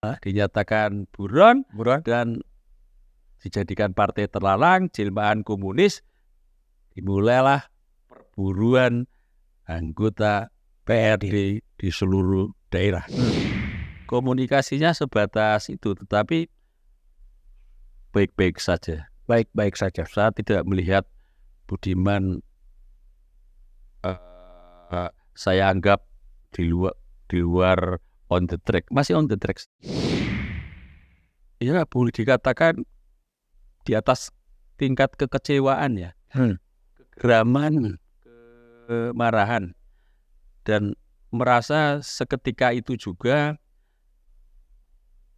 dinyatakan buron Buron. dan dijadikan partai terlarang, jelmaan komunis, dimulailah perburuan anggota PRD di seluruh daerah. Komunikasinya sebatas itu, tetapi baik-baik saja. Baik-baik saja. Saya tidak melihat Budiman saya anggap di luar on the track, masih on the track. Ya, boleh dikatakan di atas tingkat kekecewaan ya, kegeraman, kemarahan, dan merasa seketika itu juga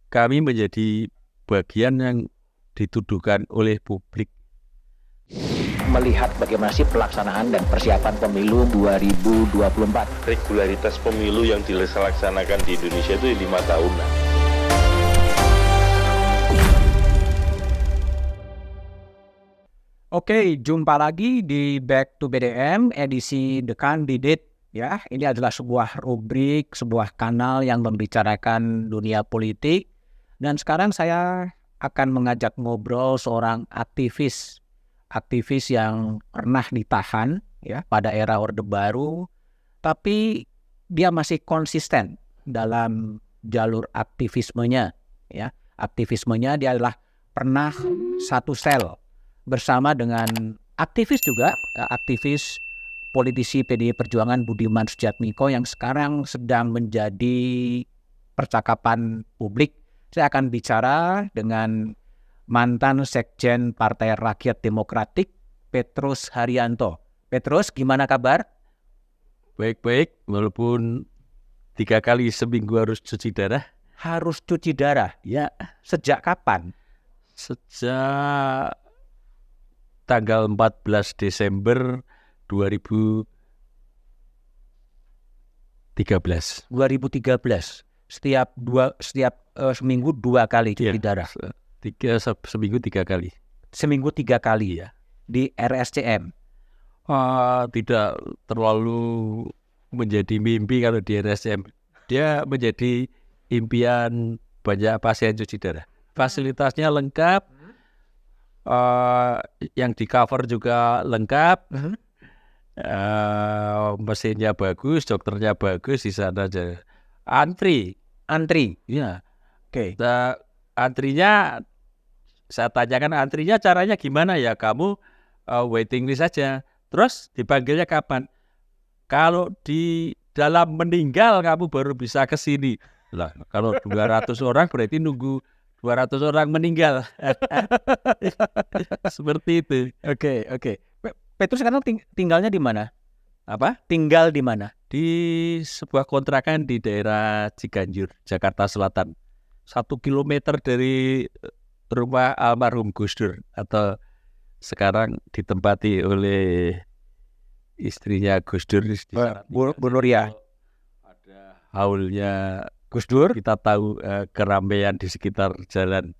kami menjadi bagian yang dituduhkan oleh publik. Melihat bagaimana sih pelaksanaan dan persiapan pemilu 2024. Regularitas pemilu yang dilaksanakan di Indonesia itu 5 tahunan. Oke, jumpa lagi di Back to BDM edisi The Candidate. Ya, ini adalah sebuah rubrik, sebuah kanal yang membicarakan dunia politik. Dan sekarang saya akan mengajak ngobrol seorang aktivis yang pernah ditahan ya pada era Orde Baru, tapi dia masih konsisten dalam jalur aktivismenya. Ya, aktivismenya dia adalah pernah satu sel bersama dengan aktivis politisi PDI Perjuangan Budiman Sujatmiko yang sekarang sedang menjadi percakapan publik. Saya akan bicara dengan mantan Sekjen Partai Rakyat Demokratik, Petrus Haryanto. Petrus, gimana kabar? Baik-baik, walaupun 3 kali seminggu harus cuci darah. Harus cuci darah? Ya. Sejak kapan? Sejak tanggal 14 Desember 2013. 2013. Setiap seminggu 2 kali cuci darah. Seminggu 3 kali. Seminggu 3 kali ya. Di RSCM. Tidak terlalu menjadi mimpi kalau di RSCM. Dia menjadi impian banyak pasien cuci darah. Fasilitasnya lengkap. Yang di cover juga lengkap, mesinnya bagus, dokternya bagus, di sana aja antri, ya. Oke. Antrinya, saya tanyakan antrinya caranya gimana ya, kamu waiting list saja, terus dipanggilnya kapan? Kalau di dalam meninggal kamu baru bisa ke sini. Lah, kalau 200 orang berarti nunggu 200 orang meninggal. Seperti itu. Oke. Petrus sekarang tinggalnya di mana? Apa? Tinggal di mana? Di sebuah kontrakan di daerah Ciganjur, Jakarta Selatan. 1 kilometer dari rumah almarhum Gus Dur, atau sekarang ditempati oleh istrinya Gus Dur di sana. Bu Nuria. Ada haulnya Gus Dur. Kita tahu keramaian di sekitar jalan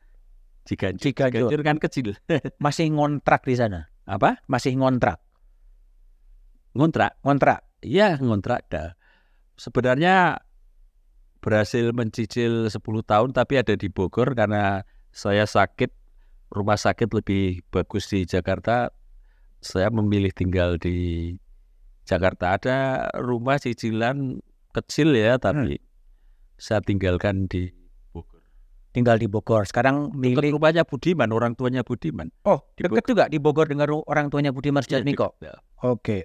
Ciganjur. Ciganjur kan kecil. Masih ngontrak di sana? Apa? Masih ngontrak. Ngontrak? Iya, ngontrak dah. Sebenarnya berhasil mencicil 10 tahun, tapi ada di Bogor karena saya sakit. Rumah sakit lebih bagus di Jakarta. Saya memilih tinggal di Jakarta. Ada rumah cicilan kecil ya, tapi saya tinggalkan di Bogor. Tinggal di Bogor. Sekarang milik rumahnya Budiman, orang tuanya Budiman. Oh, dekat juga di Bogor dengan orang tuanya Budiman Sujatmiko. Ya. Oke.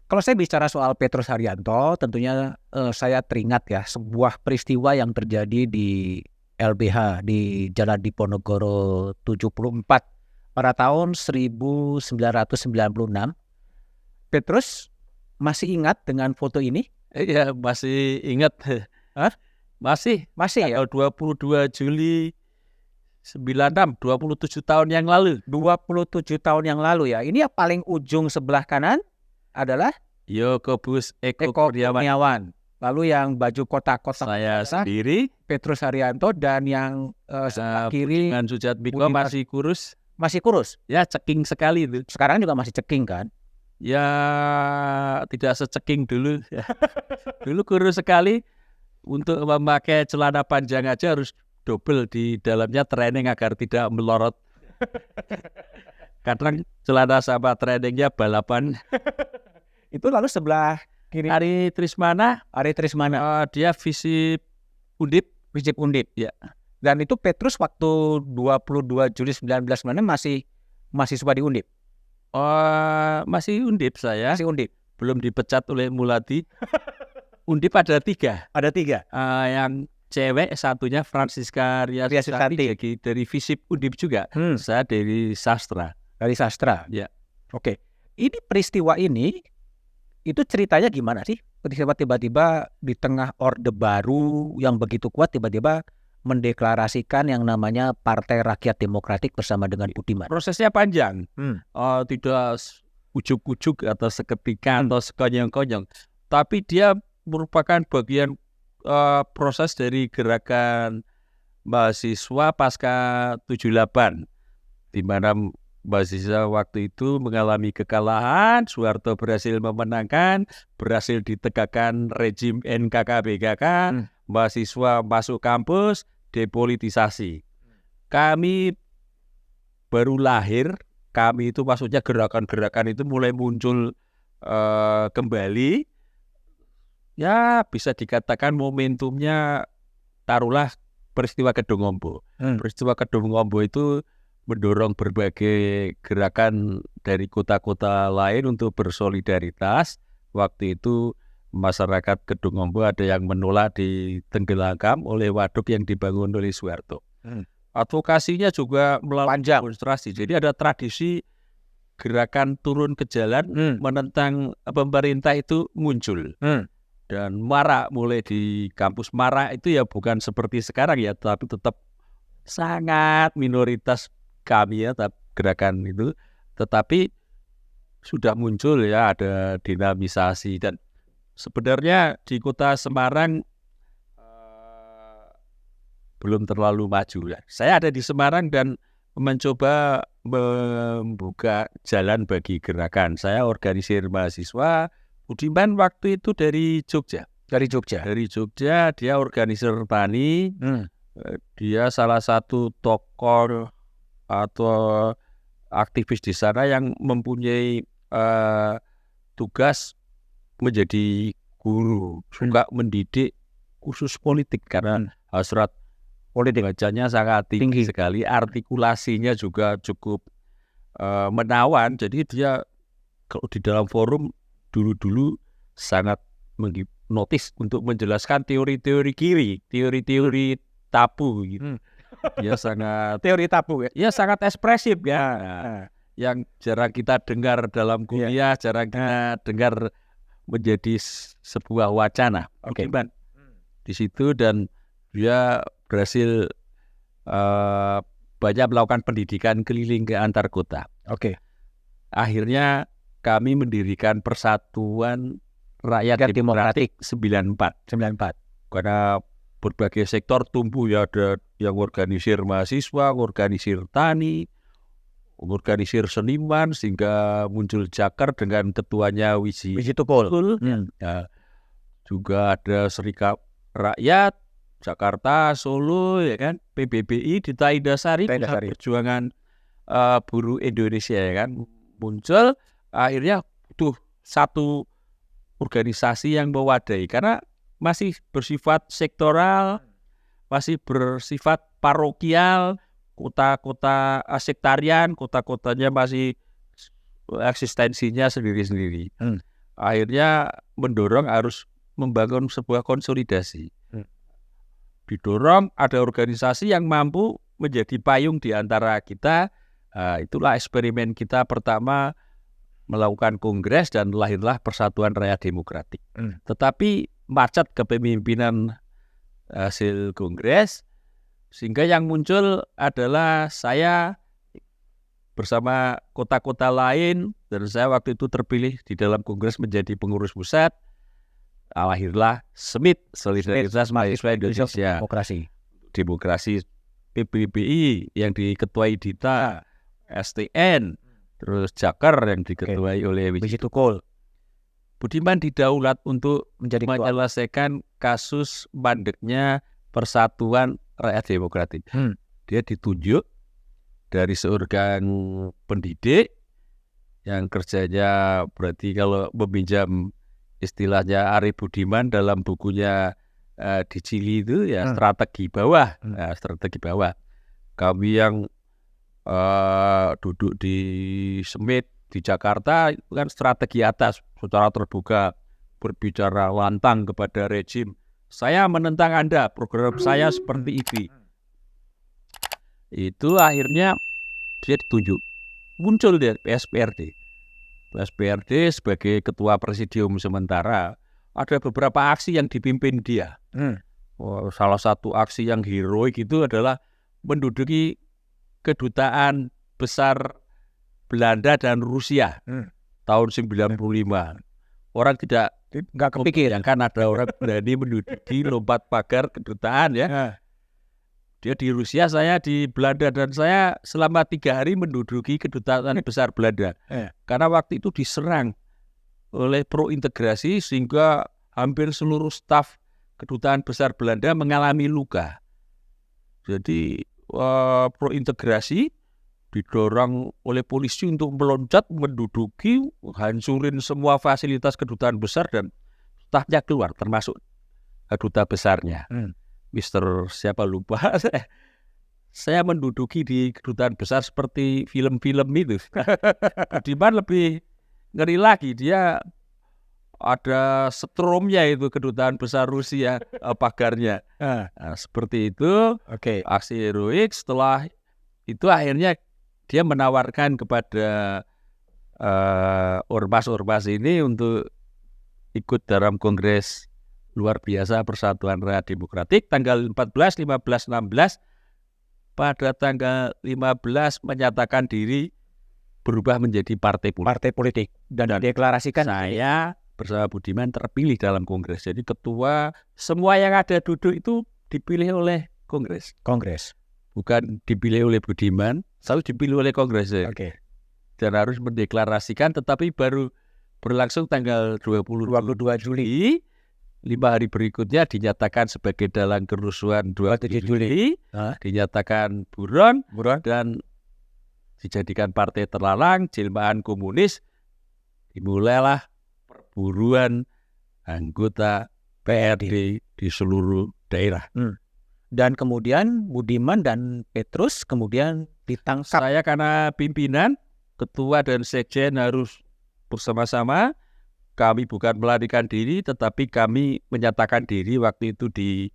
Kalau saya bicara soal Petrus Haryanto, tentunya saya teringat ya sebuah peristiwa yang terjadi di LBH di Jalan Diponegoro 74 pada tahun 1996. Petrus masih ingat dengan foto ini? Iya, masih ingat. Masih ya? Tanggal 22 Juli 96, 27 tahun yang lalu. 27 tahun yang lalu ya. Ini yang paling ujung sebelah kanan adalah Yakobus Eko Kurniawan. Lalu yang baju kotak-kotak saya sendiri, Petrus Haryanto, dan yang sebelah kiri dengan Sujatmiko masih kurus. Masih kurus? Ya, ceking sekali itu. Sekarang juga masih ceking kan? Ya, tidak seceking dulu. Dulu kurus sekali. Untuk memakai celana panjang aja harus double di dalamnya training agar tidak melorot. Kadang celana sama trainingnya balapan. Itu lalu sebelah kiri Ari Trismana, Ari Trismana, dia visip Undip. Visip Undip. Ya. Dan itu Petrus waktu 22 Juli 1996 masih mahasiswa di Undip. Masih Undip saya. Masih Undip. Belum dipecat oleh Muladi. Undip ada 3. Ada 3. Yang cewek satunya Francisca Riasati dari visip Undip juga. Saya dari sastra. Dari sastra. Ya. Oke. Ini peristiwa ini itu ceritanya gimana sih? Tiba-tiba di tengah Orde Baru yang begitu kuat tiba-tiba mendeklarasikan yang namanya Partai Rakyat Demokratik bersama dengan Budiman. Prosesnya panjang. Tidak ujuk-ujuk atau seketika atau sekonyong-konyong. Tapi dia merupakan bagian proses dari gerakan mahasiswa pasca 78, di mana mahasiswa waktu itu mengalami kekalahan, Soeharto berhasil memenangkan, berhasil ditegakkan rezim NKKBKK, mahasiswa masuk kampus, depolitisasi. Kami baru lahir, kami itu maksudnya gerakan-gerakan itu mulai muncul kembali. Ya bisa dikatakan momentumnya taruhlah peristiwa Kedung Ombo. Peristiwa Kedung Ombo itu mendorong berbagai gerakan dari kota-kota lain untuk bersolidaritas. Waktu itu masyarakat Kedung Ombo ada yang menolak ditenggelamkan oleh waduk yang dibangun oleh Soeharto. Advokasinya juga melalui demonstrasi. Jadi ada tradisi gerakan turun ke jalan menentang pemerintah itu muncul. Dan marak mulai di kampus. Marak itu ya bukan seperti sekarang ya, tapi tetap sangat minoritas kami ya gerakan itu, tetapi sudah muncul ya, ada dinamisasi. Dan sebenarnya di kota Semarang belum terlalu maju ya. Saya ada di Semarang dan mencoba membuka jalan bagi gerakan. Saya organisir mahasiswa. Budiman waktu itu dari Jogja. Dari Jogja dia organisir tani. Dia salah satu tokoh atau aktivis di sana yang mempunyai tugas menjadi guru, suka mendidik khusus politik karena hasrat politik bacanya sangat tinggi sekali, artikulasinya juga cukup menawan. Jadi dia kalau di dalam forum dulu sangat menghipnotis untuk menjelaskan teori-teori kiri, teori-teori tabu gitu. Dia sangat teori tabu ya. Ya sangat ekspresif ya. Yang jarang kita dengar dalam kuliah, jarang kita dengar menjadi sebuah wacana. Oke. Di situ, dan dia berhasil banyak melakukan pendidikan keliling ke antar kota. Oke. Akhirnya kami mendirikan Persatuan Rakyat Demokratik 94. Karena berbagai sektor tumbuh ya, ada yang organisir mahasiswa, organisir tani, organisir seniman, sehingga muncul Jakar dengan ketuanya Wiji Tukul. Ya, juga ada Serikat Rakyat Jakarta, Solo, ya kan, PBBI di Taidasari, Pusat Perjuangan Buruh Indonesia, ya kan, muncul. Akhirnya butuh satu organisasi yang mewadai karena masih bersifat sektoral, masih bersifat parokial, kota-kota sektarian, kota-kotanya masih eksistensinya sendiri-sendiri. Akhirnya mendorong harus membangun sebuah konsolidasi. Didorong ada organisasi yang mampu menjadi payung di antara kita. Itulah eksperimen kita pertama, melakukan kongres dan lahirlah Persatuan Rakyat Demokratik. Tetapi macet kepemimpinan hasil kongres, sehingga yang muncul adalah saya bersama kota-kota lain, dan saya waktu itu terpilih di dalam kongres menjadi pengurus pusat. Lahirlah SMIT, Solidaritas Mahasiswa Indonesia Demokrasi, PBBI yang diketuai Dita, STN, terus Jakar yang diketuai oleh Wiji Tukul. Budiman didaulat untuk menjadi ketua. menyelesaikan kasus mandeknya Persatuan Rakyat Demokratik. Dia ditunjuk dari seorang pendidik yang kerjanya berarti kalau meminjam istilahnya Ari Budiman dalam bukunya di Chili itu ya strategi bawah. Strategi bawah. Kami yang duduk di Semit di Jakarta itu kan strategi atas, secara terbuka berbicara lantang kepada rejim. Saya menentang Anda, program saya seperti ini. Itu akhirnya dia ditunjuk. Muncul dia PSPRD. PSPRD sebagai ketua presidium sementara. Ada beberapa aksi yang dipimpin dia. Salah satu aksi yang heroik itu adalah menduduki kedutaan besar Belanda dan Rusia tahun 95. Orang nggak kepikir kan ada orang berani menduduki lompat pagar kedutaan ya. Dia di Rusia, saya di Belanda, dan saya selama 3 hari menduduki kedutaan besar Belanda. Karena waktu itu diserang oleh pro integrasi sehingga hampir seluruh staf kedutaan besar Belanda mengalami luka. Jadi pro integrasi didorong oleh polisi untuk meloncat menduduki, hancurin semua fasilitas kedutaan besar dan stafnya keluar, termasuk duta besarnya. Mister siapa lupa. Saya menduduki di kedutaan besar seperti film-film itu. Budiman lebih ngeri lagi, dia ada setrumnya itu kedutaan besar Rusia pagarnya. Seperti itu. Aksi heroik. Setelah itu akhirnya dia menawarkan kepada ormas-ormas ini untuk ikut dalam kongres luar biasa Persatuan Rakyat Demokratik tanggal 14, 15, 16. Pada tanggal 15 menyatakan diri berubah menjadi partai politik. Dan deklarasikan saya bersama Budiman terpilih dalam kongres. Jadi ketua, semua yang ada duduk itu dipilih oleh kongres. Bukan dipilih oleh Budiman, selalu dipilih oleh kongres. Dan harus mendeklarasikan, tetapi baru berlangsung tanggal 22 Juli. 5 hari berikutnya dinyatakan sebagai dalang kerusuhan 27 Juli, dinyatakan buron dan dijadikan partai terlarang, jelmaan komunis. Dimulailah perburuan anggota PRD di seluruh daerah. Dan kemudian Budiman dan Petrus kemudian ditangkap. Saya karena pimpinan, ketua dan sekjen harus bersama-sama. Kami bukan melarikan diri, tetapi kami menyatakan diri waktu itu di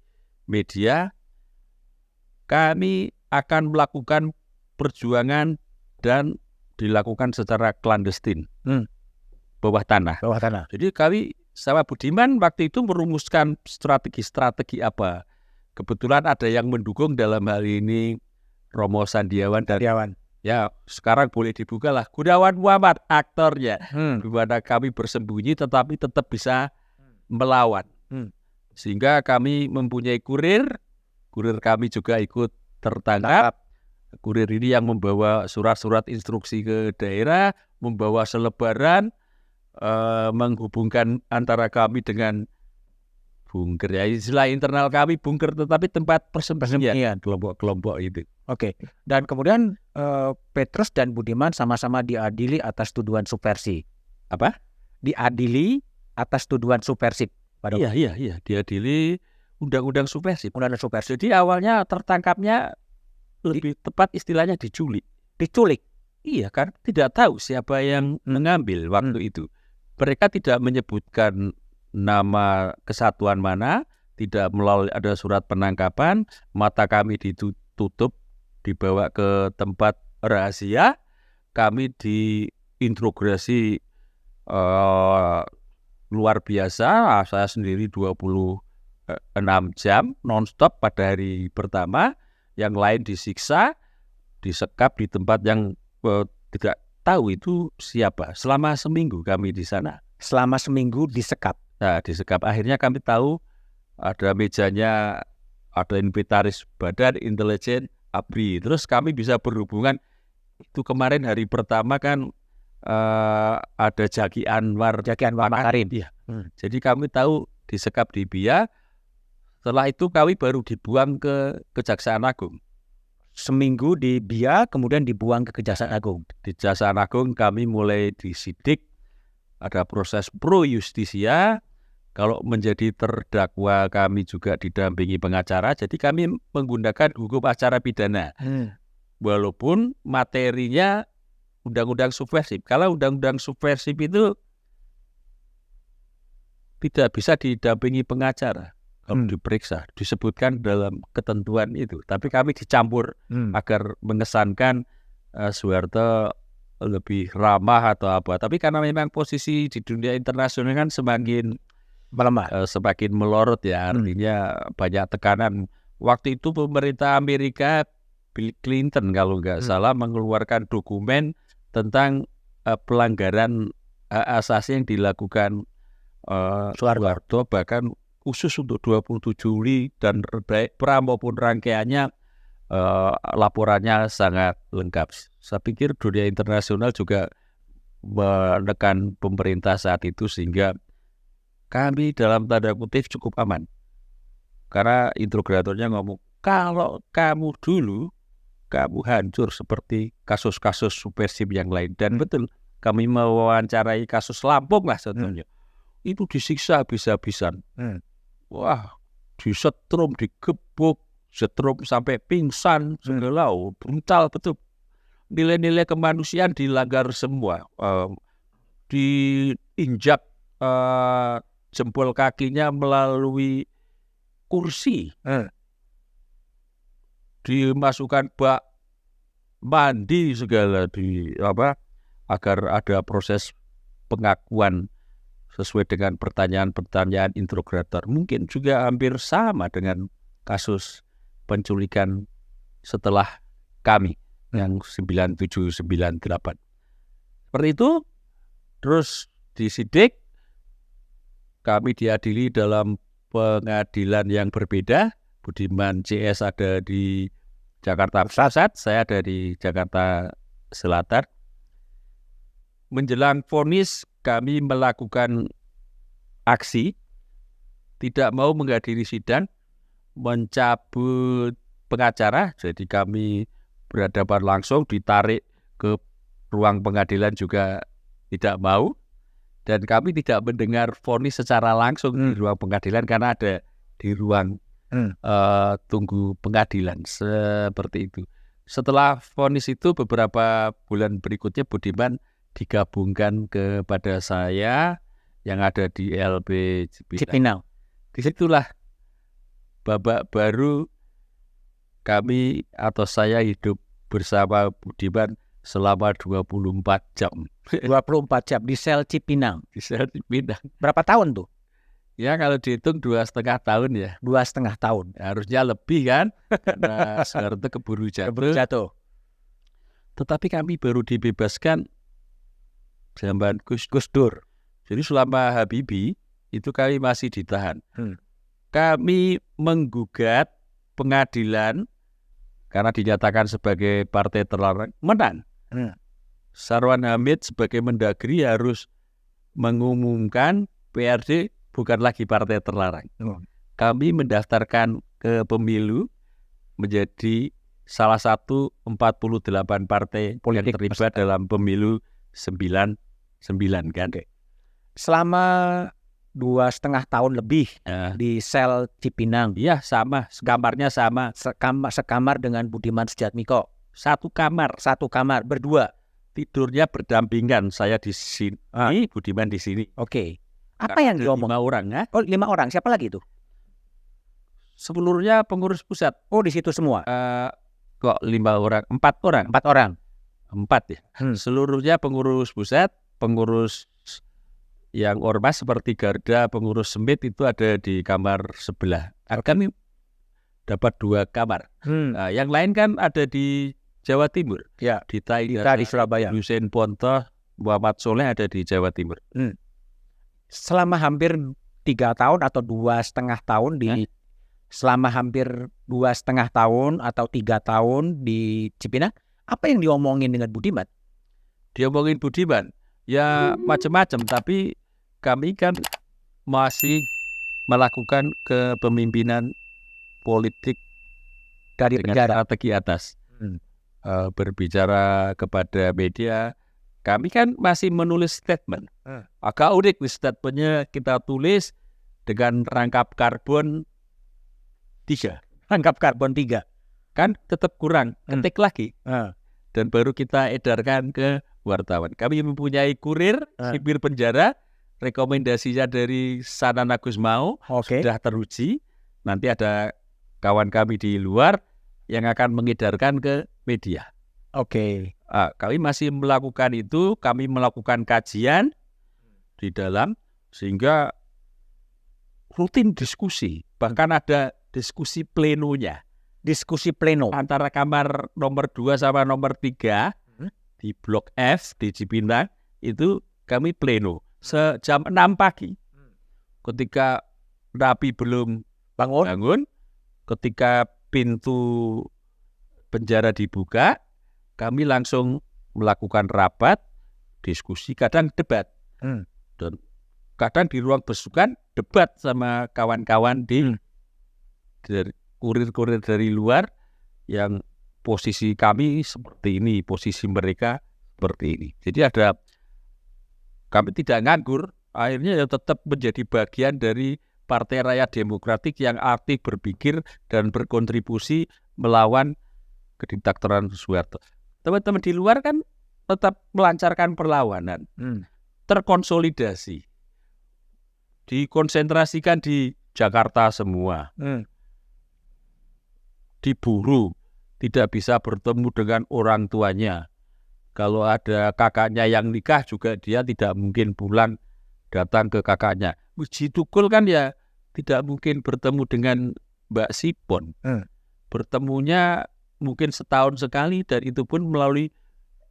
media. Kami akan melakukan perjuangan dan dilakukan secara clandestin, bawah tanah. Jadi kami sama Budiman waktu itu merumuskan strategi apa. Kebetulan ada yang mendukung dalam hal ini Romo Sandiawan dan ya sekarang boleh dibuka lah, Gunawan Muhammad aktornya, di mana kami bersembunyi tetapi tetap bisa melawan. Sehingga kami mempunyai kurir kami juga ikut tertangkap. Kurir ini yang membawa surat-surat instruksi ke daerah, membawa selebaran, menghubungkan antara kami dengan bunker, ya istilah internal kami bunker, tetapi tempat persembunyian kelompok-kelompok itu. Dan kemudian Petrus dan Budiman sama-sama diadili atas tuduhan subversi. Diadili atas tuduhan subversif. Iya, diadili undang-undang subversif. Jadi awalnya tertangkapnya lebih tepat istilahnya diculik. Iya kan, tidak tahu siapa yang mengambil waktu itu. Mereka tidak menyebutkan nama kesatuan mana, tidak melalui ada surat penangkapan, mata kami ditutup, dibawa ke tempat rahasia, kami diinterogasi luar biasa. Saya sendiri 26 jam non-stop pada hari pertama, yang lain disiksa, disekap di tempat yang tidak tahu itu siapa. Selama seminggu kami di sana. Selama seminggu disekap. Nah, disekap. Akhirnya kami tahu ada mejanya, ada inventaris Badan Intelijen ABRI. Terus kami bisa berhubungan. Itu kemarin hari pertama kan ada Jaki Anwar Makarim. Iya. Jadi kami tahu disekap di BIA. Setelah itu kami baru dibuang ke Kejaksaan Agung. Seminggu di BIA, kemudian dibuang ke Kejaksaan Agung. Di Kejaksaan Agung kami mulai disidik, ada proses pro justisia. Kalau menjadi terdakwa kami juga didampingi pengacara. Jadi kami menggunakan hukum acara pidana. Walaupun materinya undang-undang subversif. Kalau undang-undang subversif itu tidak bisa didampingi pengacara. Kalau diperiksa, disebutkan dalam ketentuan itu. Tapi kami dicampur agar mengesankan Soeharto lebih ramah atau apa. Tapi karena memang posisi di dunia internasional kan semakin melemah, semakin melorot ya. Artinya banyak tekanan. Waktu itu pemerintah Amerika, Bill Clinton kalau nggak salah, mengeluarkan dokumen tentang pelanggaran hak asasi yang dilakukan Soeharto, bahkan khusus untuk 27 Juli dan baik pra maupun rangkaiannya laporannya sangat lengkap. Saya pikir dunia internasional juga menekan pemerintah saat itu sehingga kami dalam tanda kutip cukup aman. Karena integratornya ngomong, kalau kamu dulu kamu hancur seperti kasus-kasus subversif yang lain. Dan betul, kami mewawancarai kasus Lampung lah contohnya. Itu disiksa habis-habisan. Wah, disetrum, digebuk, setrum sampai pingsan, segala, brutal betul. Nilai-nilai kemanusiaan dilanggar semua. Diinjak jempol kakinya melalui kursi. Dimasukkan bak mandi segala agar ada proses pengakuan sesuai dengan pertanyaan-pertanyaan integrator. Mungkin juga hampir sama dengan kasus penculikan setelah kami yang 97-98. Seperti itu, terus disidik, kami diadili dalam pengadilan yang berbeda. Budiman CS ada di Jakarta Pusat, saya ada di Jakarta Selatan. Menjelang vonis kami melakukan aksi, tidak mau menghadiri sidang, mencabut pengacara, jadi kami berhadapan langsung, ditarik ke ruang pengadilan juga tidak mau, dan kami tidak mendengar vonis secara langsung di ruang pengadilan karena ada di ruang tunggu pengadilan, seperti itu. Setelah vonis itu beberapa bulan berikutnya Budiman digabungkan kepada saya yang ada di LB Cipinang. Disitulah babak baru kami atau saya hidup bersama Budiman selama 24 jam. 24 jam di sel Cipinang. Di sel Cipinang. Berapa tahun tuh? Ya kalau dihitung 2,5 tahun ya. 2,5 tahun. Harusnya lebih kan, karena Soeharto keburu jatuh. Tetapi kami baru dibebaskan zaman Gus Dur. Jadi selama Habibie itu kami masih ditahan. Kami menggugat pengadilan karena dinyatakan sebagai partai terlarang, menang. Sarwan Hamid sebagai Mendagri harus mengumumkan PRD bukan lagi partai terlarang. Kami mendaftarkan ke pemilu menjadi salah satu 48 partai politik yang terlibat dalam pemilu 99 kan. Selama 2,5 tahun lebih di sel Cipinang. Iya sama, kamarnya sama. Sekamar dengan Budiman Sujatmiko. Satu kamar berdua. Tidurnya berdampingan, saya di sini, Budiman di sini. Oke. Apa yang diomong? 5 orang ya? Oh 5 orang, siapa lagi itu? Seluruhnya pengurus pusat. Oh di situ semua? Kok 5 orang? 4 orang. 4 orang. 4 ya. Seluruhnya pengurus pusat, pengurus yang ormas seperti Garda, pengurus Semit itu ada di kamar sebelah. Kami dapat 2 kamar. Nah, yang lain kan ada di Jawa Timur. Ya. Dita di Surabaya. Hussein Ponto, Muhammad Soleh ada di Jawa Timur. Selama hampir 3 tahun atau 2,5 tahun selama hampir 2,5 tahun atau 3 tahun di Cipinang, apa yang diomongin dengan Budiman? diomongin Budiman, ya macam-macam. Tapi kami kan masih melakukan kepemimpinan politik Dari dengan penjara. strategi atas. Berbicara kepada media, kami kan masih menulis statement. Agak unik nih statementnya, kita tulis dengan rangkap karbon 3. Rangkap karbon 3. Kan tetap kurang, ketik lagi. Ah. Dan baru kita edarkan ke wartawan. Kami mempunyai kurir sipir penjara, rekomendasinya dari Sanana Gusmao Oke. sudah teruji. Nanti ada kawan kami di luar yang akan mengedarkan ke media. Oke. Kami masih melakukan itu, kami melakukan kajian di dalam, sehingga rutin diskusi. Bahkan ada diskusi plenonya. Diskusi pleno. Antara kamar nomor 2 sama nomor 3 di Blok F di Cipinang, itu kami pleno sejam 6 pagi. Ketika napi belum bangun, ketika pintu penjara dibuka, kami langsung melakukan rapat, diskusi, kadang debat. Dan kadang di ruang besukan debat sama kawan-kawan dari kurir-kurir dari luar yang posisi kami seperti ini, posisi mereka seperti ini. Jadi kami tidak nganggur, akhirnya ya tetap menjadi bagian dari Partai Rakyat Demokratik yang aktif berpikir dan berkontribusi melawan kediktatoran Soeharto. Teman-teman di luar kan tetap melancarkan perlawanan, terkonsolidasi, dikonsentrasikan di Jakarta semua, diburu, tidak bisa bertemu dengan orang tuanya. Kalau ada kakaknya yang nikah juga dia tidak mungkin pulang datang ke kakaknya. Wiji Tukul kan ya tidak mungkin bertemu dengan Mbak Sipon. Bertemunya mungkin setahun sekali, dan itu pun melalui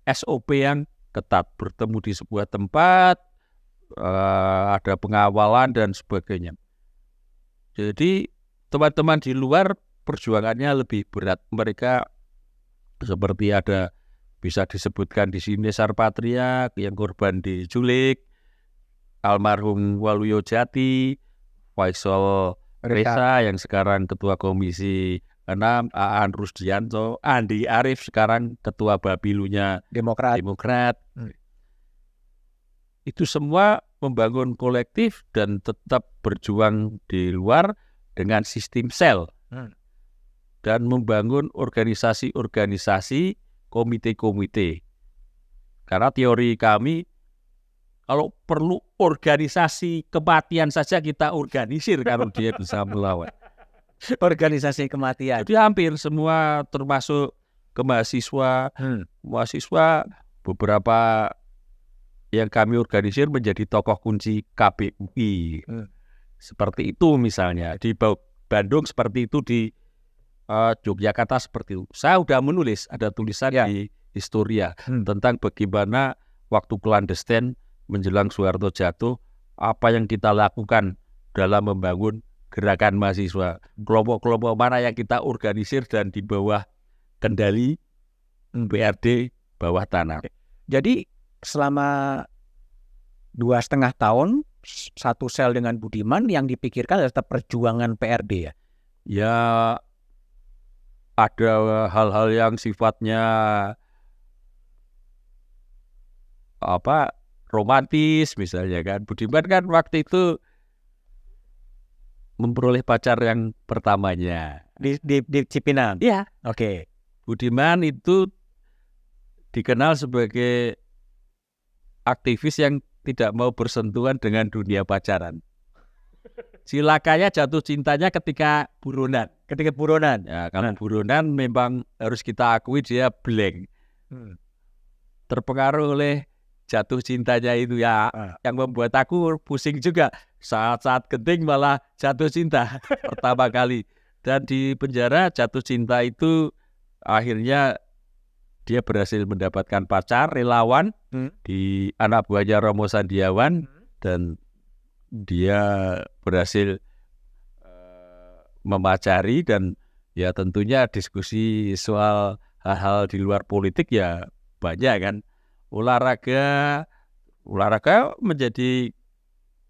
SOP yang ketat. Bertemu di sebuah tempat, ada pengawalan dan sebagainya. Jadi teman-teman di luar perjuangannya lebih berat. Mereka seperti ada, bisa disebutkan di sini, Sarpatria yang korban diculik, almarhum Waluyo Jati, Faisal Reza yang sekarang Ketua Komisi 6, Aan Rusdianto, Andi Arief sekarang Ketua Bapilunya Demokrat. Itu semua membangun kolektif dan tetap berjuang di luar dengan sistem sel. Dan membangun organisasi-organisasi, komite-komite. Karena teori kami, kalau perlu organisasi kematian saja kita organisir kalau dia bisa melawan. Organisasi kematian. Jadi hampir semua, termasuk ke mahasiswa, beberapa yang kami organisir menjadi tokoh kunci KPUI. Seperti itu misalnya. Di Bandung seperti itu, di Yogyakarta seperti itu. Saya sudah menulis, ada tulisan di Historia tentang bagaimana waktu klandestin menjelang Soeharto jatuh, apa yang kita lakukan dalam membangun gerakan mahasiswa, kelompok-kelompok mana yang kita organisir dan di bawah kendali PRD bawah tanah. Jadi selama 2,5 tahun satu sel dengan Budiman, yang dipikirkan adalah tetap perjuangan PRD ya? Ya ada hal-hal yang sifatnya romantis misalnya kan. Budiman kan waktu itu memperoleh pacar yang pertamanya di Cipinang. Iya. Oke. Budiman itu dikenal sebagai aktivis yang tidak mau bersentuhan dengan dunia pacaran. Silakannya jatuh cintanya ketika buronan. Ya, kalau buronan memang harus kita akui dia blank. Terpengaruh oleh jatuh cintanya itu ya, yang membuat aku pusing juga. Saat-saat genting malah jatuh cinta pertama kali. Dan di penjara jatuh cinta itu akhirnya dia berhasil mendapatkan pacar, relawan di anak buahnya Romo Sandiawan, dan dia berhasil memacari, dan ya tentunya diskusi soal hal-hal di luar politik ya banyak kan. olahraga menjadi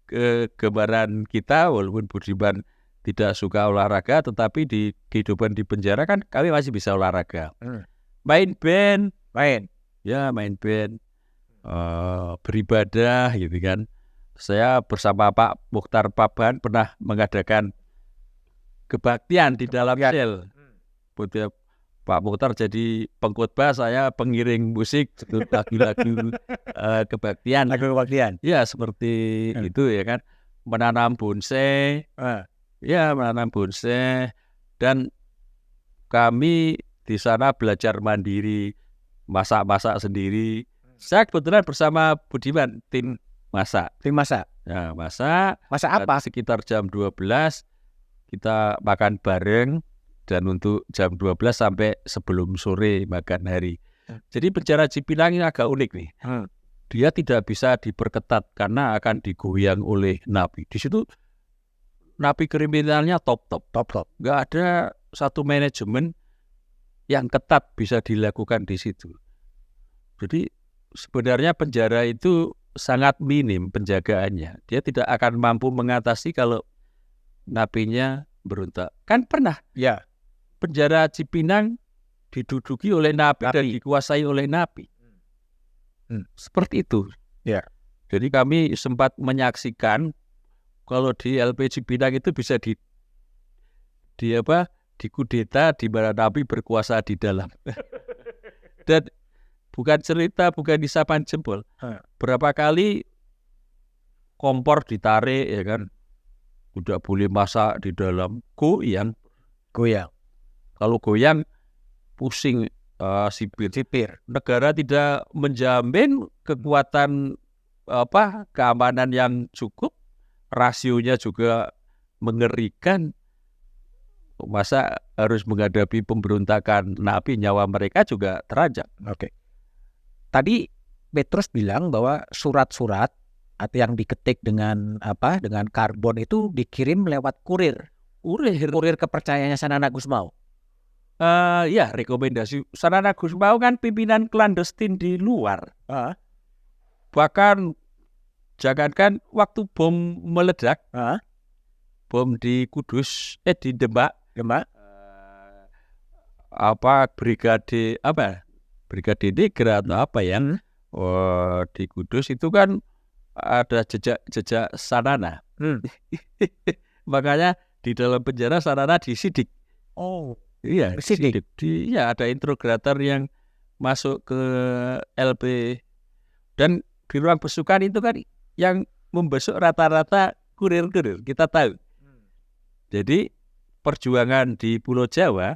kegemaran kita, walaupun Budiman tidak suka olahraga, tetapi di kehidupan di penjara kan kami masih bisa olahraga. Main band, main band, beribadah gitu kan. Saya bersama Pak Mukhtar Paban pernah mengadakan kebaktian di dalam sel. Pak Mukhtar jadi pengkhotbah, saya pengiring musik, lagu-lagu kebaktian. Lagu kebaktian. Ya seperti itu ya kan. Menanam bonsai, menanam bonsai, dan kami di sana belajar mandiri, masak sendiri. Saya kebetulan bersama Budiman tim masak. Ya, masak apa? Sekitar jam 12 kita makan bareng, dan untuk jam 12 sampai sebelum sore makan hari. Jadi penjara Cipinang ini agak unik nih. Dia tidak bisa diperketat karena akan digoyang oleh napi. Di situ napi kriminalnya top. Nggak ada satu manajemen yang ketat bisa dilakukan di situ. Jadi sebenarnya penjara itu sangat minim penjagaannya. Dia tidak akan mampu mengatasi kalau napinya berontak. Kan pernah penjara Cipinang diduduki oleh napi dan dikuasai oleh napi. Seperti itu. Jadi kami sempat menyaksikan kalau di LP Cipinang itu bisa dikudeta di mana napi berkuasa di dalam. Dan bukan cerita, bukan isapan jempol. Berapa kali kompor ditarik ya kan. Tidak boleh masak di dalam, goyang. Kalau goyang pusing sipir. Negara tidak menjamin kekuatan keamanan yang cukup, rasionya juga mengerikan. Masa harus menghadapi pemberontakan napi, nyawa mereka juga terancam. Tadi Petrus bilang bahwa surat-surat atau yang diketik dengan karbon itu dikirim lewat kurir kepercayaannya Sanana Gusmao. Rekomendasi Sanana Gusmao kan pimpinan klandestin di luar. Bahkan jangankan waktu bom meledak, bom di Kudus, di Demak, Brigade Negra atau apa ya, di Kudus itu kan ada jejak Sanana. Makanya di dalam penjara Sanana disidik. Disidik. Ada integrator yang masuk ke LP, dan di ruang besukan itu kan yang membesuk rata-rata kurir, kita tahu. Jadi perjuangan di Pulau Jawa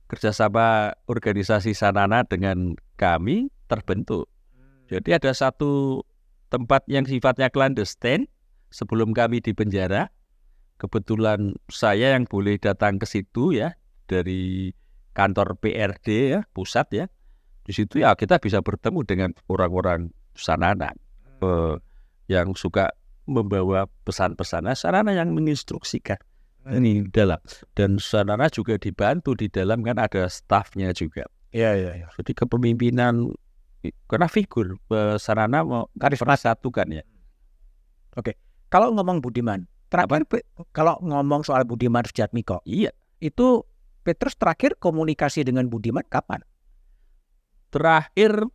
kerjasama organisasi Sanana dengan kami terbentuk. Jadi ada satu tempat yang sifatnya klandestin sebelum kami di penjara. Kebetulan saya yang boleh datang ke situ ya, dari kantor PRD pusat ya. Di situ kita bisa bertemu dengan orang-orang Sanana yang suka membawa pesan-pesan. Sanana yang menginstruksikan ini dalam, dan Sanana juga dibantu di dalam, kan ada stafnya juga. Jadi kepemimpinan, karena figur Sanana mau satukan ya. Kalau ngomong Budiman, kalau ngomong soal Budiman Sujatmiko, itu Petrus terakhir komunikasi dengan Budiman kapan? Terakhir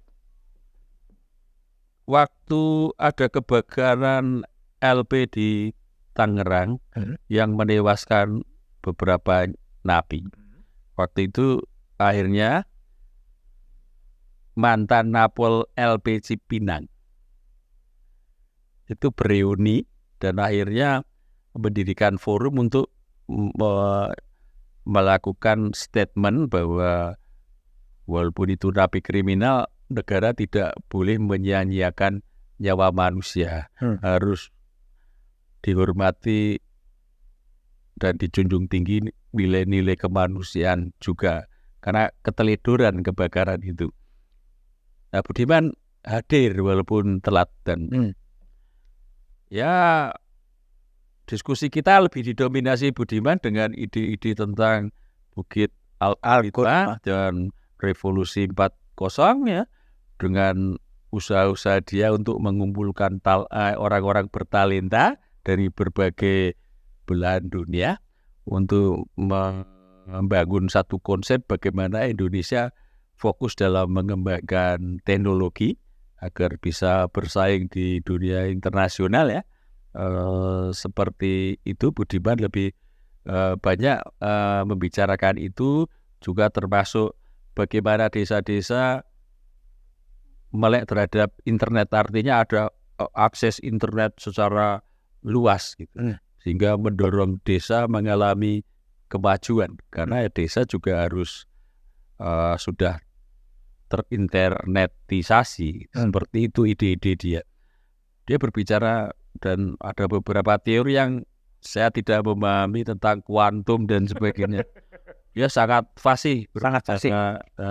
waktu ada kebakaran LP di Tangerang yang menewaskan beberapa napi. Waktu itu akhirnya mantan Napol LP Cipinang itu bereuni dan akhirnya mendirikan forum untuk melakukan statement bahwa walaupun itu napi kriminal, negara tidak boleh menyia-nyiakan nyawa manusia, harus dihormati dan dijunjung tinggi nilai-nilai kemanusiaan juga, karena keteledoran kebakaran itu. Nah, Budiman hadir walaupun telat, dan diskusi kita lebih didominasi Budiman dengan ide-ide tentang Bukit Al-Quba dan Revolusi 40 ya, dengan usaha-usaha dia untuk mengumpulkan orang-orang bertalenta dari berbagai belahan dunia untuk membangun satu konsep bagaimana Indonesia fokus dalam mengembangkan teknologi agar bisa bersaing di dunia internasional ya. Seperti itu Budiman lebih banyak membicarakan itu, juga termasuk bagaimana desa-desa melek terhadap internet, artinya ada akses internet secara luas gitu. Sehingga mendorong desa mengalami kemajuan karena desa juga harus sudah terinternetisasi. Seperti itu ide-ide dia. Dia berbicara dan ada beberapa teori yang saya tidak memahami tentang kuantum dan sebagainya. Dia sangat fasih,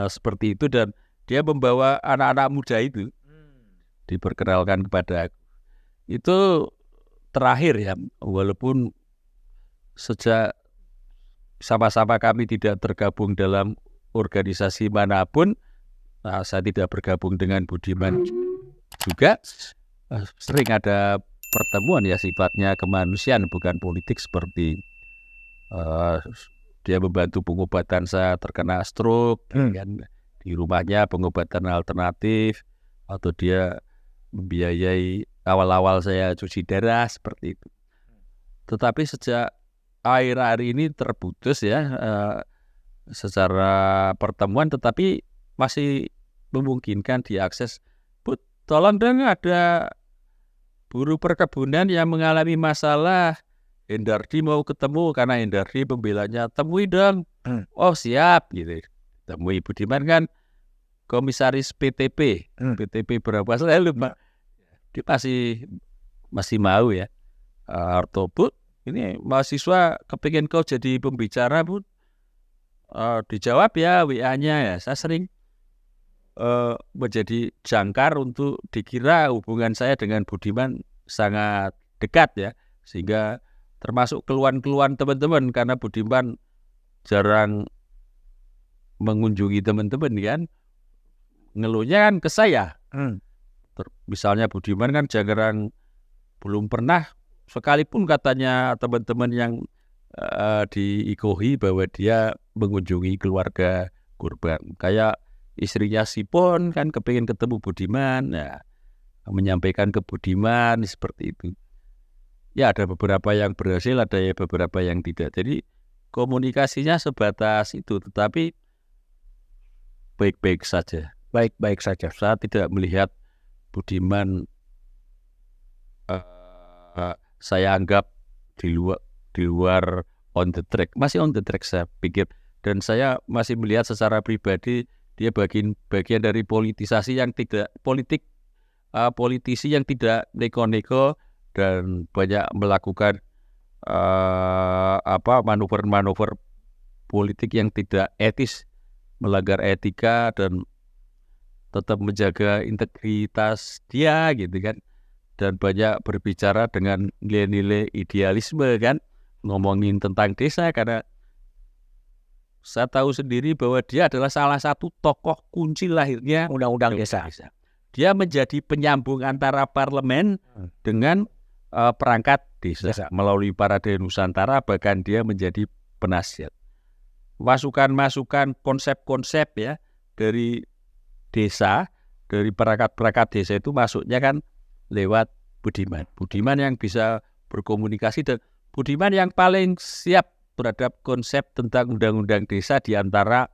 seperti itu, dan dia membawa anak-anak muda itu diperkenalkan kepada aku. Itu terakhir ya, walaupun sejak sama-sama kami tidak tergabung dalam organisasi manapun, saya tidak bergabung dengan Budiman juga, sering ada pertemuan ya sifatnya kemanusiaan bukan politik, seperti dia membantu pengobatan saya terkena stroke kan, di rumahnya pengobatan alternatif, atau dia membiayai awal-awal saya cuci darah seperti itu. Tetapi sejak akhir-akhir ini terputus ya secara pertemuan, tetapi masih memungkinkan diakses. Tolong dong, ada buruh perkebunan yang mengalami masalah, Hendardi mau ketemu karena Hendardi pembelanya, temui dong. Oh siap gitu. Temui Budiman kan komisaris PTP berapa saya lupa. Dia masih mau ya. Harto, Bu, ini mahasiswa kepingin kau jadi pembicara, Bu. Dijawab ya WA-nya ya. Saya sering menjadi jangkar untuk dikira hubungan saya dengan Budiman sangat dekat ya, sehingga termasuk keluhan-keluhan teman-teman karena Budiman jarang mengunjungi teman-teman kan, ngeluhnya kan ke saya. Misalnya Budiman kan jarang, belum pernah sekalipun katanya teman-teman yang di IKOHI bahwa dia mengunjungi keluarga korban. Kayak istrinya Sipon kan kepingin ketemu Budiman, ya, menyampaikan ke Budiman seperti itu. Ya ada beberapa yang berhasil, ada ya beberapa yang tidak. Jadi komunikasinya sebatas itu, tetapi baik-baik saja. Baik-baik saja. Saya tidak melihat Budiman saya anggap di luar on the track. Masih on the track saya pikir, dan saya masih melihat secara pribadi dia bagian dari politisasi yang tidak politisi yang tidak neko-neko dan banyak melakukan manuver-manuver politik yang tidak etis, melanggar etika dan tetap menjaga integritas dia gitu kan, dan banyak berbicara dengan nilai-nilai idealisme kan, ngomongin tentang desa karena saya tahu sendiri bahwa dia adalah salah satu tokoh kunci lahirnya Undang-Undang Desa. Dia menjadi penyambung antara parlemen dengan perangkat desa melalui Parade Nusantara, bahkan dia menjadi penasihat. Masukan-masukan konsep-konsep ya dari desa, dari perangkat-perangkat desa itu masuknya kan lewat Budiman. Budiman yang bisa berkomunikasi, dan Budiman yang paling siap terhadap konsep tentang undang-undang desa di antara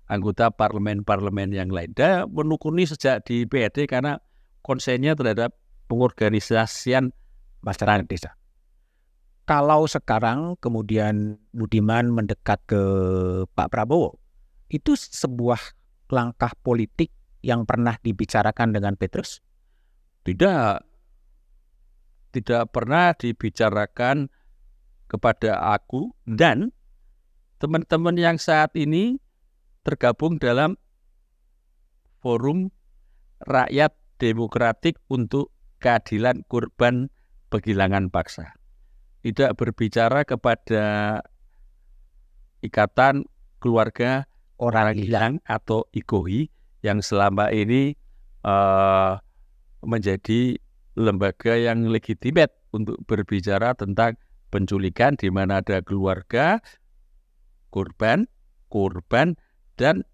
anggota parlemen-parlemen yang lain. Dia menekuni sejak di PRD karena konsennya terhadap pengorganisasian masyarakat desa. Kalau sekarang kemudian Budiman mendekat ke Pak Prabowo, itu sebuah langkah politik yang pernah dibicarakan dengan Petrus? Tidak pernah dibicarakan kepada aku dan teman-teman yang saat ini tergabung dalam Forum Rakyat Demokratik untuk Keadilan Korban Penghilangan Paksa. Tidak berbicara kepada Ikatan Keluarga Orang Hilang atau IKOHI yang selama ini menjadi lembaga yang legitimate untuk berbicara tentang penculikan di mana ada keluarga, korban, dan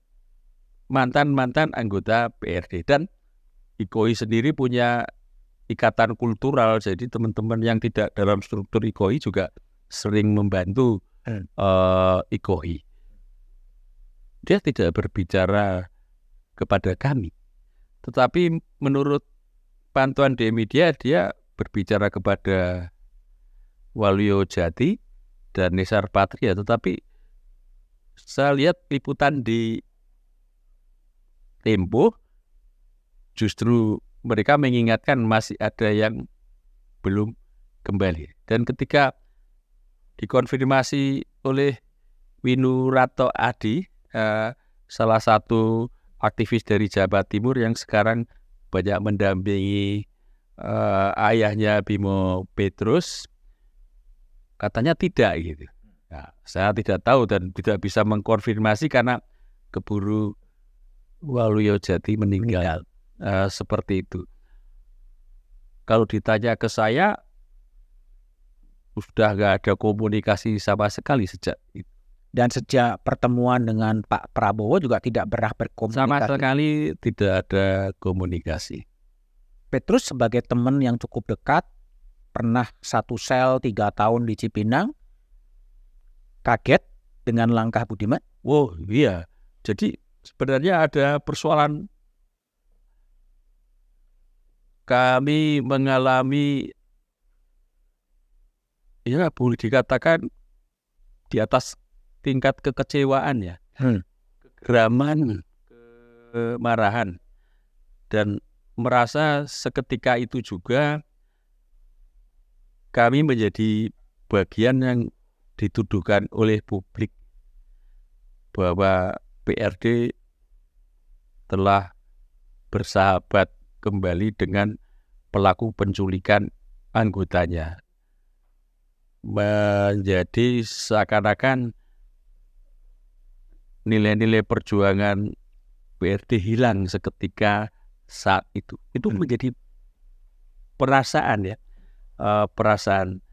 mantan-mantan anggota PRD. Dan IKOI sendiri punya ikatan kultural, jadi teman-teman yang tidak dalam struktur IKOI juga sering membantu IKOI. Dia tidak berbicara kepada kami, tetapi menurut pantauan di media dia berbicara kepada Waluyo Jati dan Nisar Patria. Tetapi saya lihat liputan di Tempo justru mereka mengingatkan masih ada yang belum kembali. Dan ketika dikonfirmasi oleh Winurato Adi, salah satu aktivis dari Jawa Timur yang sekarang banyak mendampingi ayahnya Bimo Petrus, katanya tidak gitu. Nah, saya tidak tahu dan tidak bisa mengkonfirmasi karena keburu Waluyo Jati meninggal. Seperti itu. Kalau ditanya ke saya, sudah nggak ada komunikasi sama sekali sejak itu. Dan sejak pertemuan dengan Pak Prabowo juga tidak pernah berkomunikasi. Sama sekali tidak ada komunikasi. Petrus sebagai teman yang cukup dekat, pernah satu sel 3 tahun di Cipinang, kaget dengan langkah Budiman? Oh iya, jadi sebenarnya ada persoalan. Kami mengalami, ya boleh dikatakan di atas tingkat kekecewaan ya, kegeraman, kemarahan, dan merasa seketika itu juga kami menjadi bagian yang dituduhkan oleh publik bahwa PRD telah bersahabat kembali dengan pelaku penculikan anggotanya. Menjadi seakan-akan nilai-nilai perjuangan PRD hilang seketika saat itu. Itu menjadi perasaan ya, perasaan.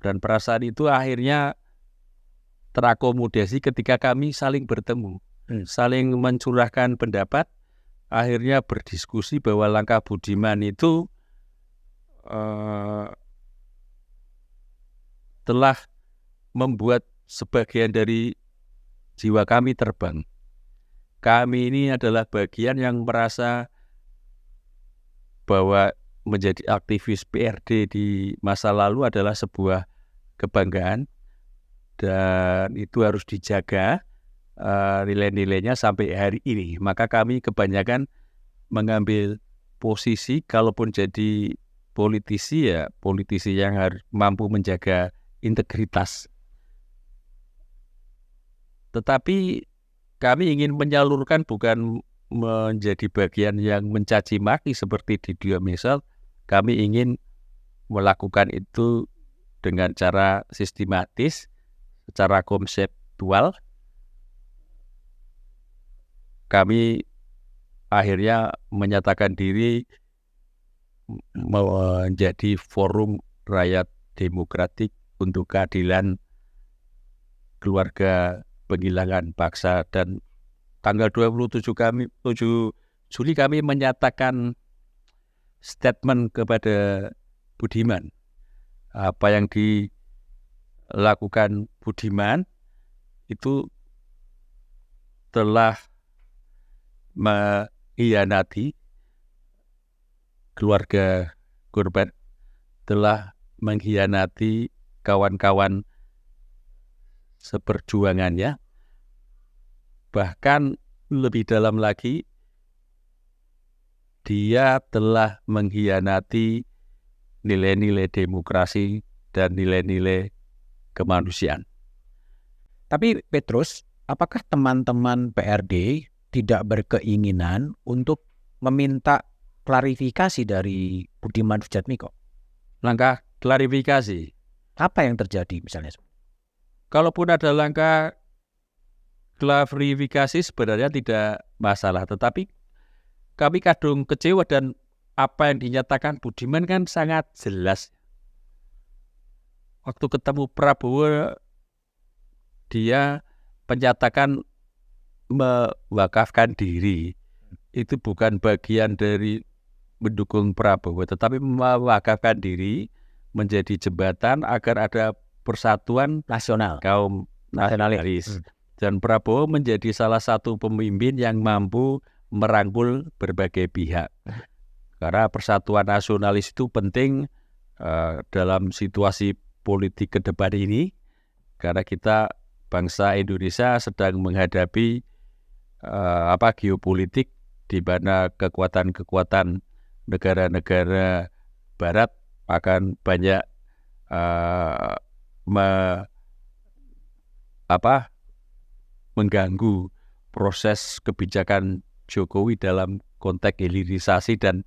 Dan perasaan itu akhirnya terakomodasi ketika kami saling bertemu, saling mencurahkan pendapat, akhirnya berdiskusi bahwa langkah Budiman itu telah membuat sebagian dari jiwa kami terbang. Kami ini adalah bagian yang merasa bahwa menjadi aktivis PRD di masa lalu adalah sebuah kebanggaan dan itu harus dijaga nilai-nilainya sampai hari ini. Maka kami kebanyakan mengambil posisi, kalaupun jadi politisi ya politisi yang harus mampu menjaga integritas. Tetapi kami ingin menyalurkan, bukan menjadi bagian yang mencaci maki seperti di Dia Misal. Kami ingin melakukan itu dengan cara sistematis, secara konseptual. Kami akhirnya menyatakan diri menjadi forum rakyat demokratik untuk keadilan keluarga penghilangan paksa, dan tanggal 27 Juli kami menyatakan statement kepada Budiman. Apa yang dilakukan Budiman itu telah mengkhianati keluarga korban, telah mengkhianati kawan-kawan seperjuangannya, bahkan lebih dalam lagi dia telah mengkhianati nilai-nilai demokrasi dan nilai-nilai kemanusiaan. Tapi Petrus, apakah teman-teman PRD tidak berkeinginan untuk meminta klarifikasi dari Budiman Sujatmiko? Langkah klarifikasi. Apa yang terjadi misalnya? Kalaupun ada langkah klarifikasi sebenarnya tidak masalah, tetapi kami kadung kecewa dan apa yang dinyatakan Budiman kan sangat jelas. Waktu ketemu Prabowo, dia menyatakan mewakafkan diri. Itu bukan bagian dari mendukung Prabowo, tetapi mewakafkan diri menjadi jembatan agar ada persatuan Nasional. kaum nasionalis. Dan Prabowo menjadi salah satu pemimpin yang mampu merangkul berbagai pihak. Karena persatuan nasionalis itu penting dalam situasi politik ke depan ini, karena kita bangsa Indonesia sedang menghadapi geopolitik di mana kekuatan-kekuatan negara-negara Barat akan banyak mengganggu proses kebijakan Jokowi dalam konteks hilirisasi dan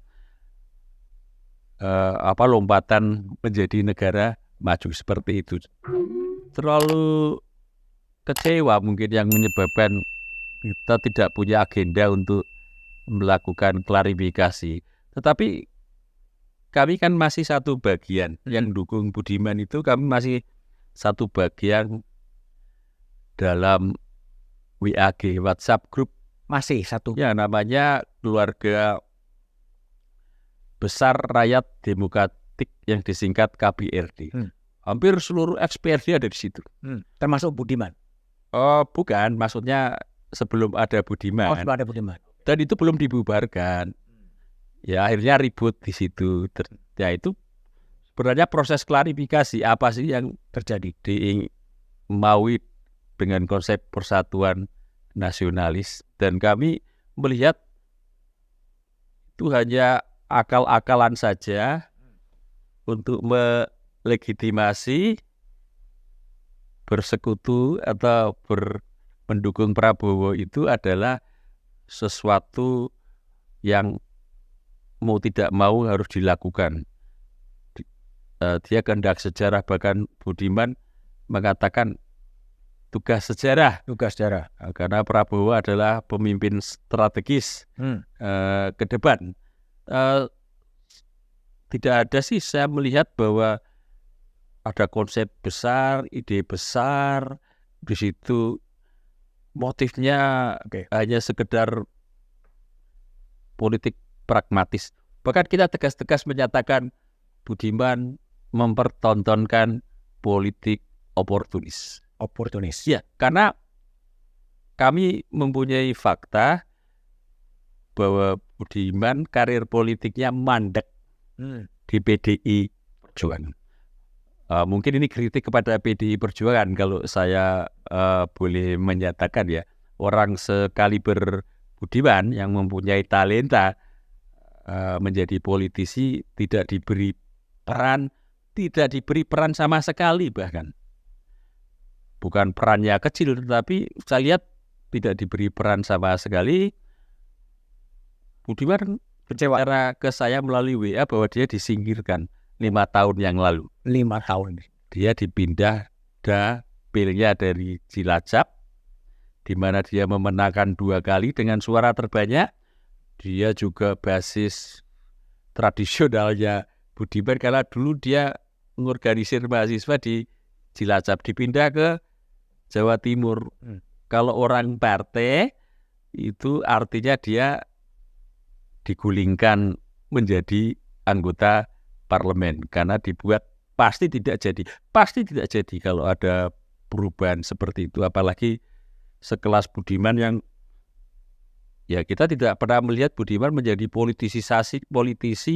lompatan menjadi negara maju seperti itu. Terlalu kecewa mungkin yang menyebabkan kita tidak punya agenda untuk melakukan klarifikasi. Tetapi kami kan masih satu bagian yang dukung Budiman, itu kami masih satu bagian dalam WAG, WhatsApp group. Masih satu. Ya, namanya Keluarga Besar Rakyat Demokratik yang disingkat KBRD. Hampir seluruh ex-PRD ada di situ. Termasuk Budiman? Bukan, maksudnya sebelum ada Budiman. Sebelum ada Budiman. Dan itu belum dibubarkan. Ya, akhirnya ribut di situ. Ya, itu sebenarnya proses klarifikasi apa sih yang terjadi maui dengan konsep persatuan nasionalis. Dan kami melihat itu hanya akal-akalan saja untuk melegitimasi bersekutu atau mendukung Prabowo. Itu adalah sesuatu yang mau tidak mau harus dilakukan. Dia kehendak sejarah, bahkan Budiman mengatakan tugas sejarah. Karena Prabowo adalah pemimpin strategis ke depan. Tidak ada sih saya melihat bahwa ada konsep besar, ide besar di situ. Motifnya hanya sekedar politik pragmatis. Bahkan kita tegas-tegas menyatakan Budiman mempertontonkan politik oportunis. Ya, karena kami mempunyai fakta bahwa Budiman karir politiknya mandek di PDI Perjuangan. Mungkin ini kritik kepada PDI Perjuangan kalau saya boleh menyatakan ya, orang sekaliber Budiman yang mempunyai talenta menjadi politisi tidak diberi peran sama sekali, bahkan bukan perannya kecil, tetapi saya lihat tidak diberi peran sama sekali. Budiman bicara ke saya melalui WA bahwa dia disingkirkan 5 tahun yang lalu. 5 tahun. Dia dipindah dapilnya dari Cilacap, di mana dia memenangkan 2 kali dengan suara terbanyak. Dia juga basis tradisionalnya Budiman, karena dulu dia mengorganisir mahasiswa di Cilacap, dipindah ke Jawa Timur. Kalau orang partai itu artinya dia digulingkan menjadi anggota parlemen, karena dibuat pasti tidak jadi kalau ada perubahan seperti itu. Apalagi sekelas Budiman yang ya kita tidak pernah melihat Budiman menjadi politisi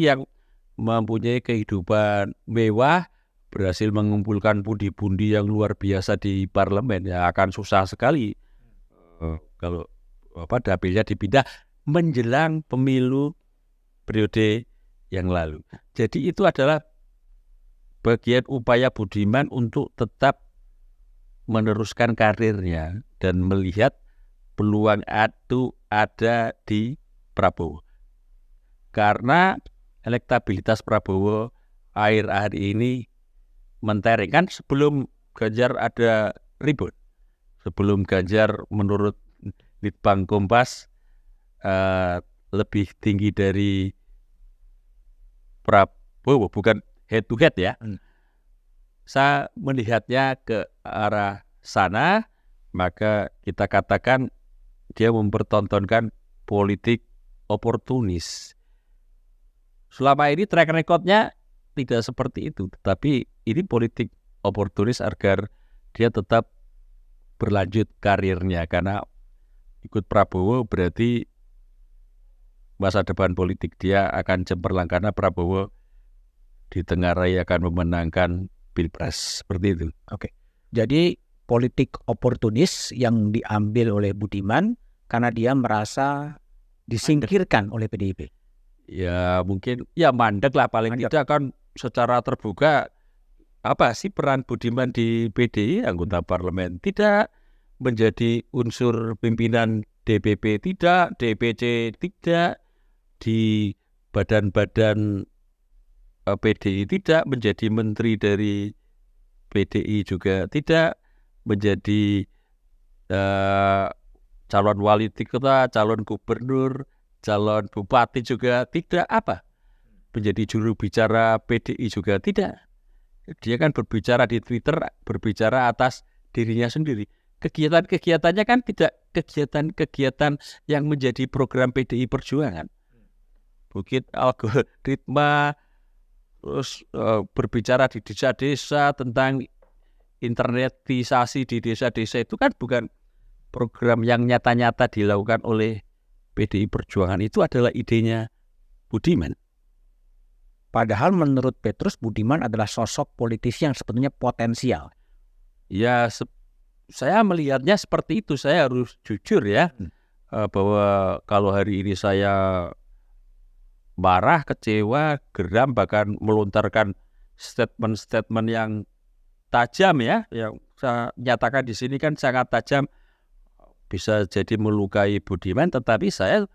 yang mempunyai kehidupan mewah, berhasil mengumpulkan pundi-pundi yang luar biasa di parlemen. Ya akan susah sekali kalau dapilnya dipindah menjelang pemilu periode yang lalu. Jadi itu adalah bagian upaya Budiman untuk tetap meneruskan karirnya dan melihat peluang itu ada di Prabowo. Karena elektabilitas Prabowo akhir-akhir ini mentereng. Kan sebelum Ganjar ada ribut. Sebelum Ganjar menurut Litbang Kompas lebih tinggi dari Prabowo, bukan head to head ya. Saya melihatnya ke arah sana, maka kita katakan dia mempertontonkan politik oportunis. Selama ini track record-nya tidak seperti itu, tetapi ini politik oportunis agar dia tetap berlanjut karirnya, karena ikut Prabowo berarti masa depan politik dia akan cemerlang, karena Prabowo ditengarai akan memenangkan Pilpres, seperti itu. Oke. Jadi politik oportunis yang diambil oleh Budiman karena dia merasa disingkirkan oleh PDIP. Ya mungkin ya mandek lah, paling Mandek. tidak kan secara terbuka apa sih peran Budiman di PDI, anggota parlemen, tidak menjadi unsur pimpinan DPP, tidak, DPC tidak, di badan-badan PDI tidak, menjadi menteri dari PDI juga tidak, menjadi calon wali kota, calon gubernur, calon bupati juga tidak, apa, menjadi juru bicara PDI juga tidak. Dia kan berbicara di Twitter, berbicara atas dirinya sendiri. Kegiatan-kegiatannya kan tidak kegiatan-kegiatan yang menjadi program PDI Perjuangan. Bukit algoritma, terus berbicara di desa-desa tentang internetisasi di desa-desa, itu kan bukan program yang nyata-nyata dilakukan oleh PDI Perjuangan. Itu adalah idenya Budiman. Padahal menurut Petrus, Budiman adalah sosok politisi yang sebetulnya potensial. Ya, saya melihatnya seperti itu. Saya harus jujur ya, bahwa kalau hari ini saya marah, kecewa, geram, bahkan melontarkan statement-statement yang tajam ya, yang saya nyatakan di sini kan sangat tajam, bisa jadi melukai Budiman, tetapi saya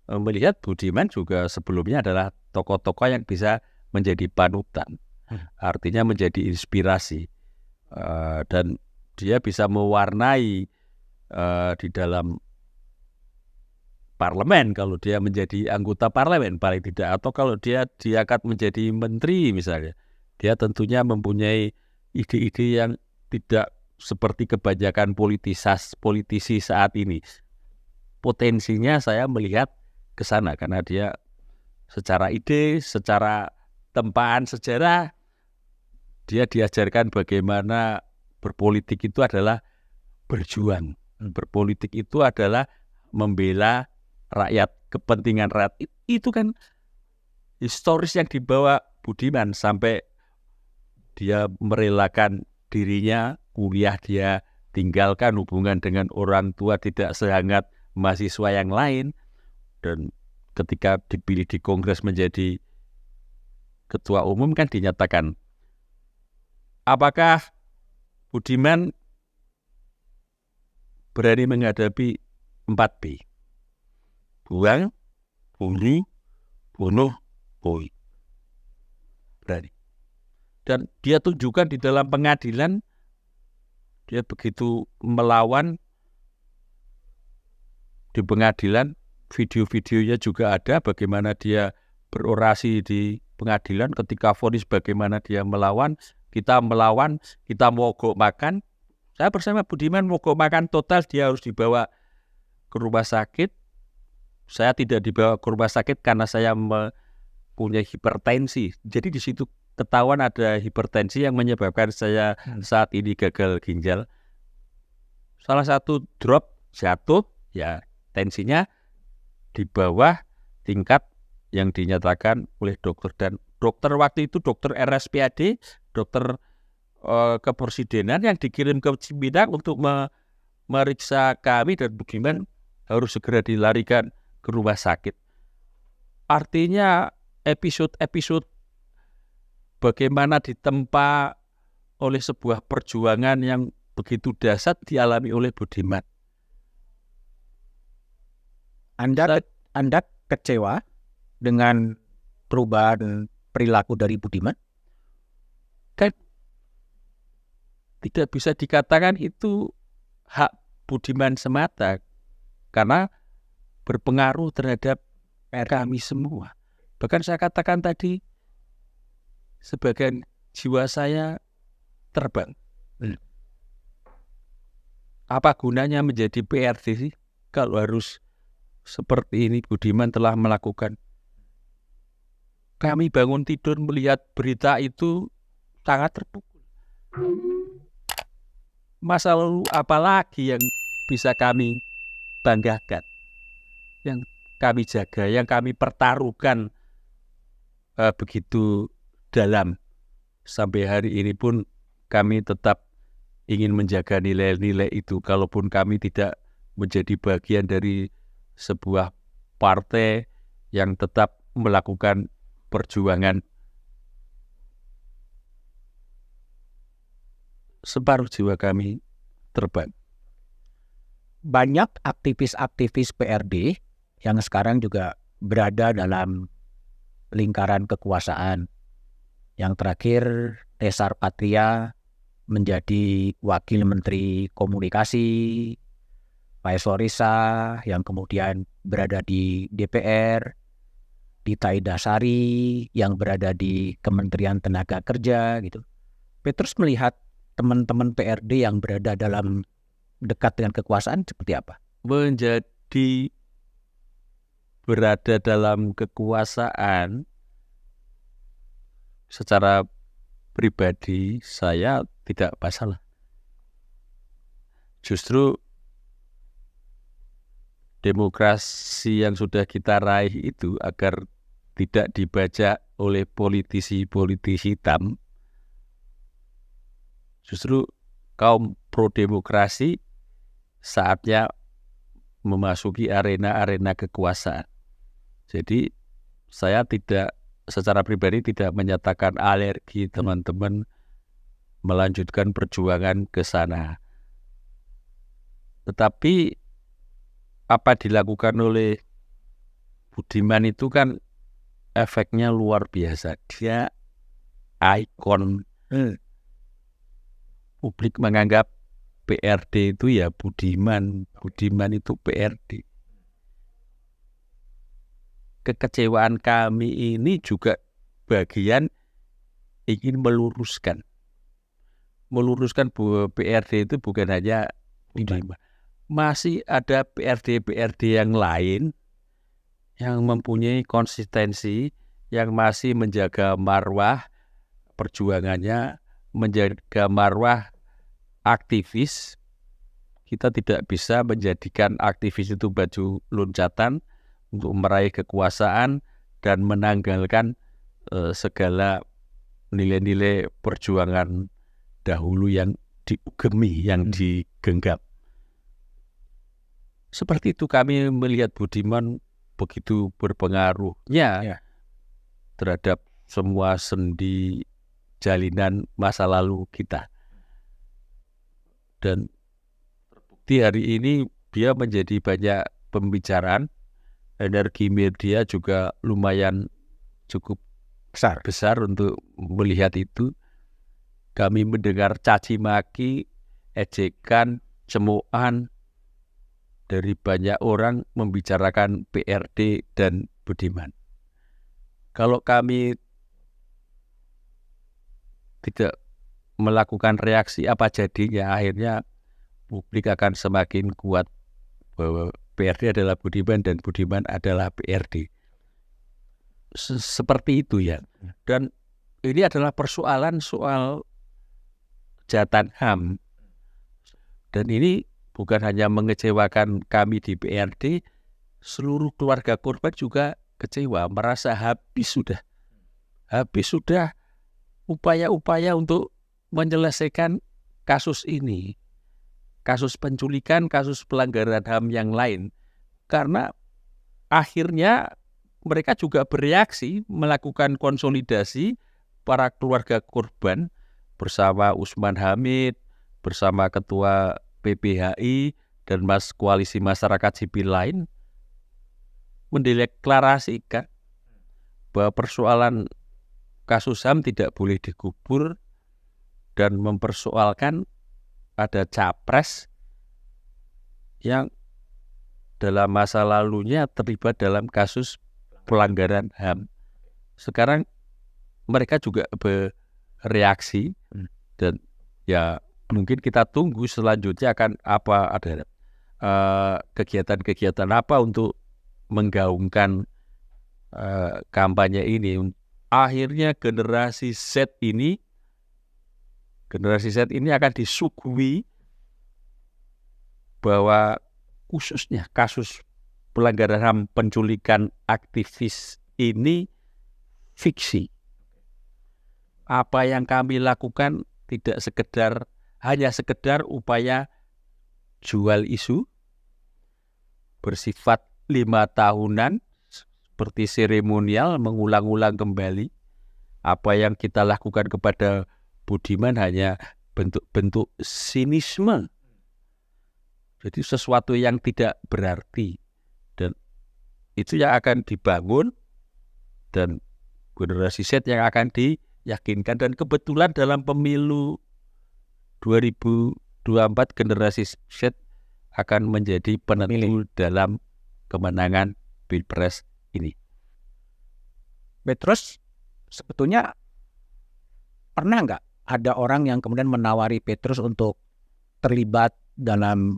melihat Budiman juga sebelumnya adalah tokoh-tokoh yang bisa menjadi panutan, artinya menjadi inspirasi, dan dia bisa mewarnai di dalam parlemen kalau dia menjadi anggota parlemen paling tidak, atau kalau dia diangkat menjadi menteri misalnya, dia tentunya mempunyai ide-ide yang tidak seperti kebanyakan politisi saat ini. Potensinya saya melihat ke sana karena dia secara ide, secara tempaan sejarah, dia diajarkan bagaimana berpolitik itu adalah berjuang. Berpolitik itu adalah membela rakyat, kepentingan rakyat. Itu kan historis yang dibawa Budiman sampai dia merelakan dirinya, kuliah dia tinggalkan, hubungan dengan orang tua tidak sehangat mahasiswa yang lain, dan ketika dipilih di Kongres menjadi ketua umum kan dinyatakan, apakah Budiman berani menghadapi 4B? Buang, bunuh, boy. Berani. Dan dia tunjukkan di dalam pengadilan, dia begitu melawan di pengadilan, video-videonya juga ada bagaimana dia berorasi di pengadilan ketika vonis, bagaimana dia melawan, kita mogok makan. Saya bersama Budiman mogok makan total, dia harus dibawa ke rumah sakit. Saya tidak dibawa ke rumah sakit karena saya mempunyai hipertensi. Jadi di situ ketahuan ada hipertensi yang menyebabkan saya saat ini gagal ginjal. Salah satu drop jatuh, ya tensinya di bawah tingkat yang dinyatakan oleh dokter, dan dokter waktu itu dokter RSPAD, dokter kepresidenan yang dikirim ke Cibinong untuk meriksa kami, dan Budiman harus segera dilarikan ke rumah sakit. Artinya episode-episode bagaimana ditempa oleh sebuah perjuangan yang begitu dahsyat dialami oleh Budiman. Anda kecewa dengan perubahan perilaku dari Budiman? Kan tidak bisa dikatakan itu hak Budiman semata, karena berpengaruh terhadap kami semua. Bahkan saya katakan tadi, sebagian jiwa saya terbang. Apa gunanya menjadi PRD sih kalau harus seperti ini? Budiman telah melakukan. Kami bangun tidur melihat berita itu sangat terpukul. Masa lalu apa lagi yang bisa kami banggakan, yang kami jaga, yang kami pertaruhkan begitu dalam. Sampai hari ini pun kami tetap ingin menjaga nilai-nilai itu. Kalaupun kami tidak menjadi bagian dari sebuah partai yang tetap melakukan perjuangan, separuh jiwa kami terbang. Banyak aktivis-aktivis PRD yang sekarang juga berada dalam lingkaran kekuasaan. Yang terakhir, Tesar Patria menjadi Wakil Menteri Komunikasi, Faisal Risa yang kemudian berada di DPR, Dita Indasari yang berada di Kementerian Tenaga Kerja gitu. Petrus melihat teman-teman PRD yang berada dalam dekat dengan kekuasaan seperti apa? Menjadi berada dalam kekuasaan secara pribadi saya tidak masalah. Justru demokrasi yang sudah kita raih itu agar tidak dibaca oleh politisi-politisi hitam. Justru kaum pro-demokrasi saatnya memasuki arena-arena kekuasaan. Jadi saya tidak secara pribadi tidak menyatakan alergi teman-teman melanjutkan perjuangan ke sana. Tetapi apa dilakukan oleh Budiman itu kan efeknya luar biasa. Dia ikon. Publik menganggap PRD itu ya Budiman. Budiman itu PRD. Kekecewaan kami ini juga bagian ingin meluruskan bahwa PRD itu bukan hanya Budiman. Masih ada PRD-PRD yang lain yang mempunyai konsistensi, yang masih menjaga marwah perjuangannya, menjaga marwah aktivis. Kita tidak bisa menjadikan aktivis itu baju loncatan untuk meraih kekuasaan dan menanggalkan segala nilai-nilai perjuangan dahulu yang diugemi, yang digenggam. Seperti itu kami melihat Budiman begitu berpengaruhnya terhadap semua sendi jalinan masa lalu kita. Dan terbukti hari ini dia menjadi banyak pembicaraan. Energi media juga lumayan cukup besar untuk melihat itu. Kami mendengar caci maki, ejekan, cemoan dari banyak orang membicarakan PRD dan Budiman. Kalau kami tidak melakukan reaksi, apa jadinya? Akhirnya publik akan semakin kuat bahwa PRD adalah Budiman dan Budiman adalah PRD. Seperti itu ya. Dan ini adalah persoalan soal kejahatan HAM. Dan ini bukan hanya mengecewakan kami di PRD, seluruh keluarga korban juga kecewa, merasa habis sudah upaya-upaya untuk menyelesaikan kasus ini. Kasus penculikan, kasus pelanggaran HAM yang lain. Karena akhirnya mereka juga bereaksi, melakukan konsolidasi para keluarga korban bersama Usman Hamid, bersama Ketua PPHI dan koalisi masyarakat sipil lain mendeklarasikan bahwa persoalan kasus HAM tidak boleh dikubur dan mempersoalkan ada capres yang dalam masa lalunya terlibat dalam kasus pelanggaran HAM. Sekarang mereka juga bereaksi dan ya mungkin kita tunggu selanjutnya akan apa, ada kegiatan-kegiatan apa untuk menggaungkan kampanye ini. Akhirnya generasi Z ini akan disuguhi bahwa khususnya kasus pelanggaran HAM penculikan aktivis ini fiksi. Apa yang kami lakukan tidak hanya sekedar upaya jual isu bersifat 5 tahunan seperti seremonial, mengulang-ulang kembali. Apa yang kita lakukan kepada Budiman hanya bentuk-bentuk sinisme. Jadi sesuatu yang tidak berarti, dan itu yang akan dibangun dan generasi Z yang akan diyakinkan. Dan kebetulan dalam pemilu 2024 generasi Z akan menjadi penentu dalam kemenangan Pilpres ini. Petrus, sebetulnya pernah nggak ada orang yang kemudian menawari Petrus untuk terlibat dalam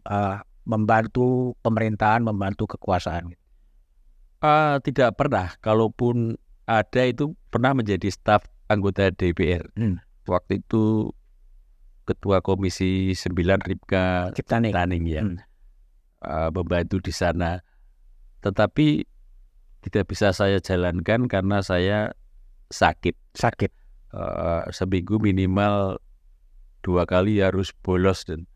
membantu pemerintahan, membantu kekuasaan? Tidak pernah. Kalaupun ada, itu pernah menjadi staf anggota DPR. Waktu itu Ketua Komisi 9 Ripka Ciptaning ya, membantu di sana. Tetapi tidak bisa saya jalankan karena saya sakit. Seminggu minimal 2 kali harus bolos, dan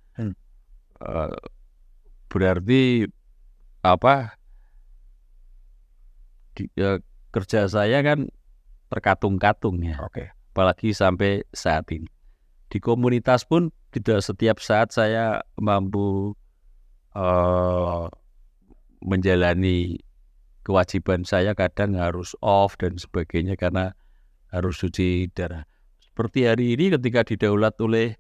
berarti kerja saya kan terkatung-katung ya. Apalagi sampai saat ini. Di komunitas pun tidak setiap saat saya mampu menjalani kewajiban saya, kadang harus off dan sebagainya karena harus cuci darah. Seperti hari ini ketika didaulat oleh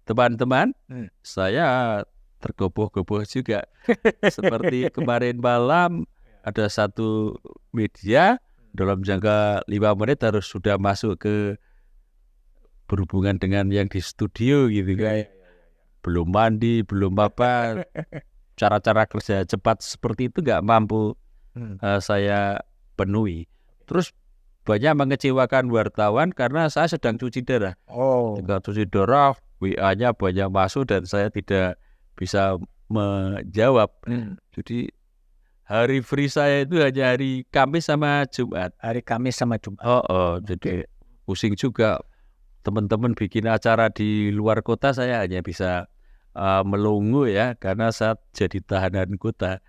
teman-teman, saya tergopoh-gopoh juga. Seperti kemarin malam ada satu media dalam jangka 5 menit harus sudah masuk ke berhubungan dengan yang di studio gitu kan. Belum mandi, belum apa. Cara-cara kerja cepat seperti itu nggak mampu saya penuhi. Terus banyak mengecewakan wartawan karena saya sedang cuci darah. Sedang cuci darah, WA-nya banyak masuk dan saya tidak bisa menjawab. Jadi hari free saya itu hanya hari Kamis sama Jumat. Jadi pusing juga. Teman-teman bikin acara di luar kota, saya hanya bisa melongo ya, karena saya jadi tahanan kota.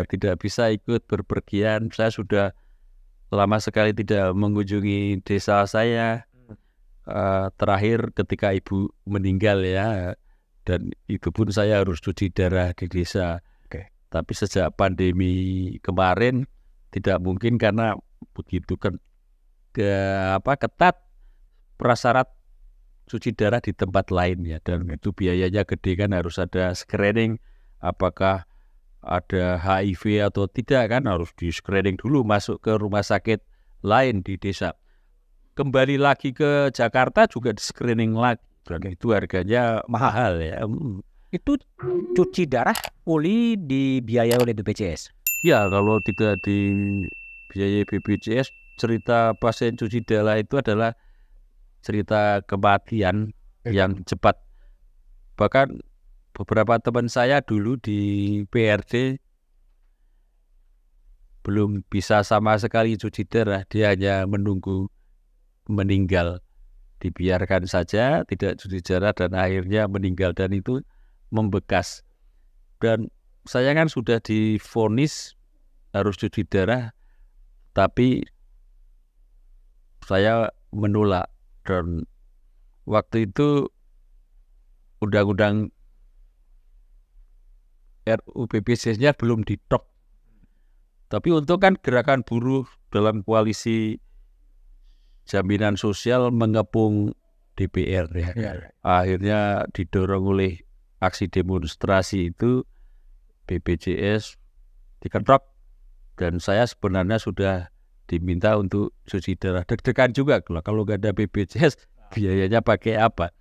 Tidak bisa ikut berpergian. Saya sudah lama sekali tidak mengunjungi desa saya. Terakhir ketika ibu meninggal ya, dan itu pun saya harus cuci darah di desa. Tapi sejak pandemi kemarin tidak mungkin karena begitu ketat prasyarat cuci darah di tempat lain ya, dan itu biayanya gede kan, harus ada screening apakah ada HIV atau tidak kan, harus di screening dulu masuk ke rumah sakit lain di desa. Kembali lagi ke Jakarta juga di screening lagi, dan itu harganya mahal ya. Itu cuci darah pulih dibiayai oleh BPJS? Ya, kalau tidak dibiayai BPJS, cerita pasien cuci darah itu adalah cerita kematian yang cepat. Bahkan beberapa teman saya dulu di PRD belum bisa sama sekali cuci darah, dia hanya menunggu meninggal, dibiarkan saja tidak cuci darah dan akhirnya meninggal, dan itu membekas. Dan saya kan sudah divonis harus cuci darah, tapi saya menolak. Dan waktu itu undang-undang RUU BPJS-nya belum ditok. Tapi untuk kan gerakan buruh dalam koalisi jaminan sosial mengepung DPR ya. Akhirnya didorong oleh aksi demonstrasi itu BPJS diketok Dan saya sebenarnya sudah diminta untuk cuci darah. Deg-degan juga kalau nggak ada BPJS biayanya pakai apa.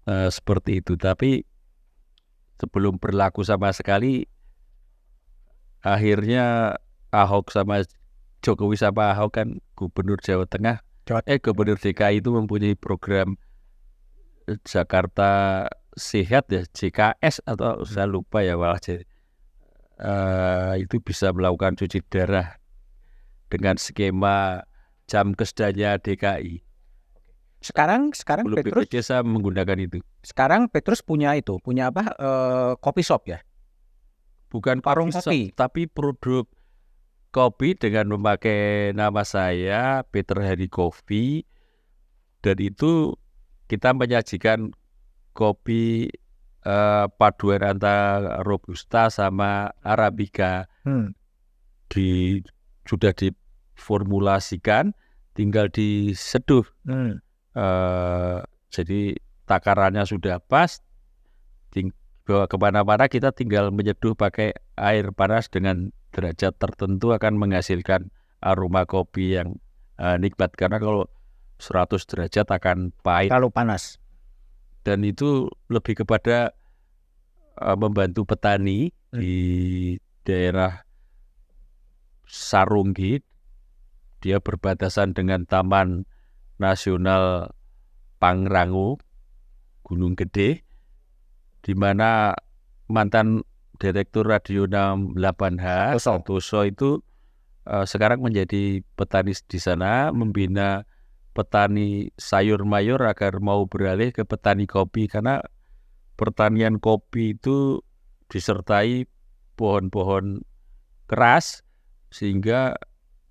Seperti itu. Tapi sebelum berlaku sama sekali, akhirnya Ahok sama Jokowi sama Ahok kan gubernur Jawa Tengah, gubernur DKI itu mempunyai program Jakarta Sehat ya, JKS atau saya lupa ya malah. Itu bisa melakukan cuci darah dengan skema jam kesdanya DKI. Sekarang Belum Petrus BPJS menggunakan itu. Sekarang Petrus punya apa? Kopi shop ya? Bukan Warung kopi shop, tapi produk kopi dengan memakai nama saya Peter Hari Coffee, dan itu kita menyajikan kopi paduan antara Robusta sama Arabica. Sudah diformulasikan, tinggal diseduh. Jadi takarannya sudah pas, bawa kemana-mana kita tinggal menyeduh pakai air panas dengan derajat tertentu akan menghasilkan aroma kopi yang nikmat. Karena kalau 100 derajat akan pahit, terlalu panas. Dan itu lebih kepada membantu petani di daerah Sarunggi. Dia berbatasan dengan Taman Nasional Pangrango, Gunung Gede, di mana mantan Direktur Radio 68H Santoso itu sekarang menjadi petani di sana, membina petani sayur mayur agar mau beralih ke petani kopi, karena pertanian kopi itu disertai pohon-pohon keras sehingga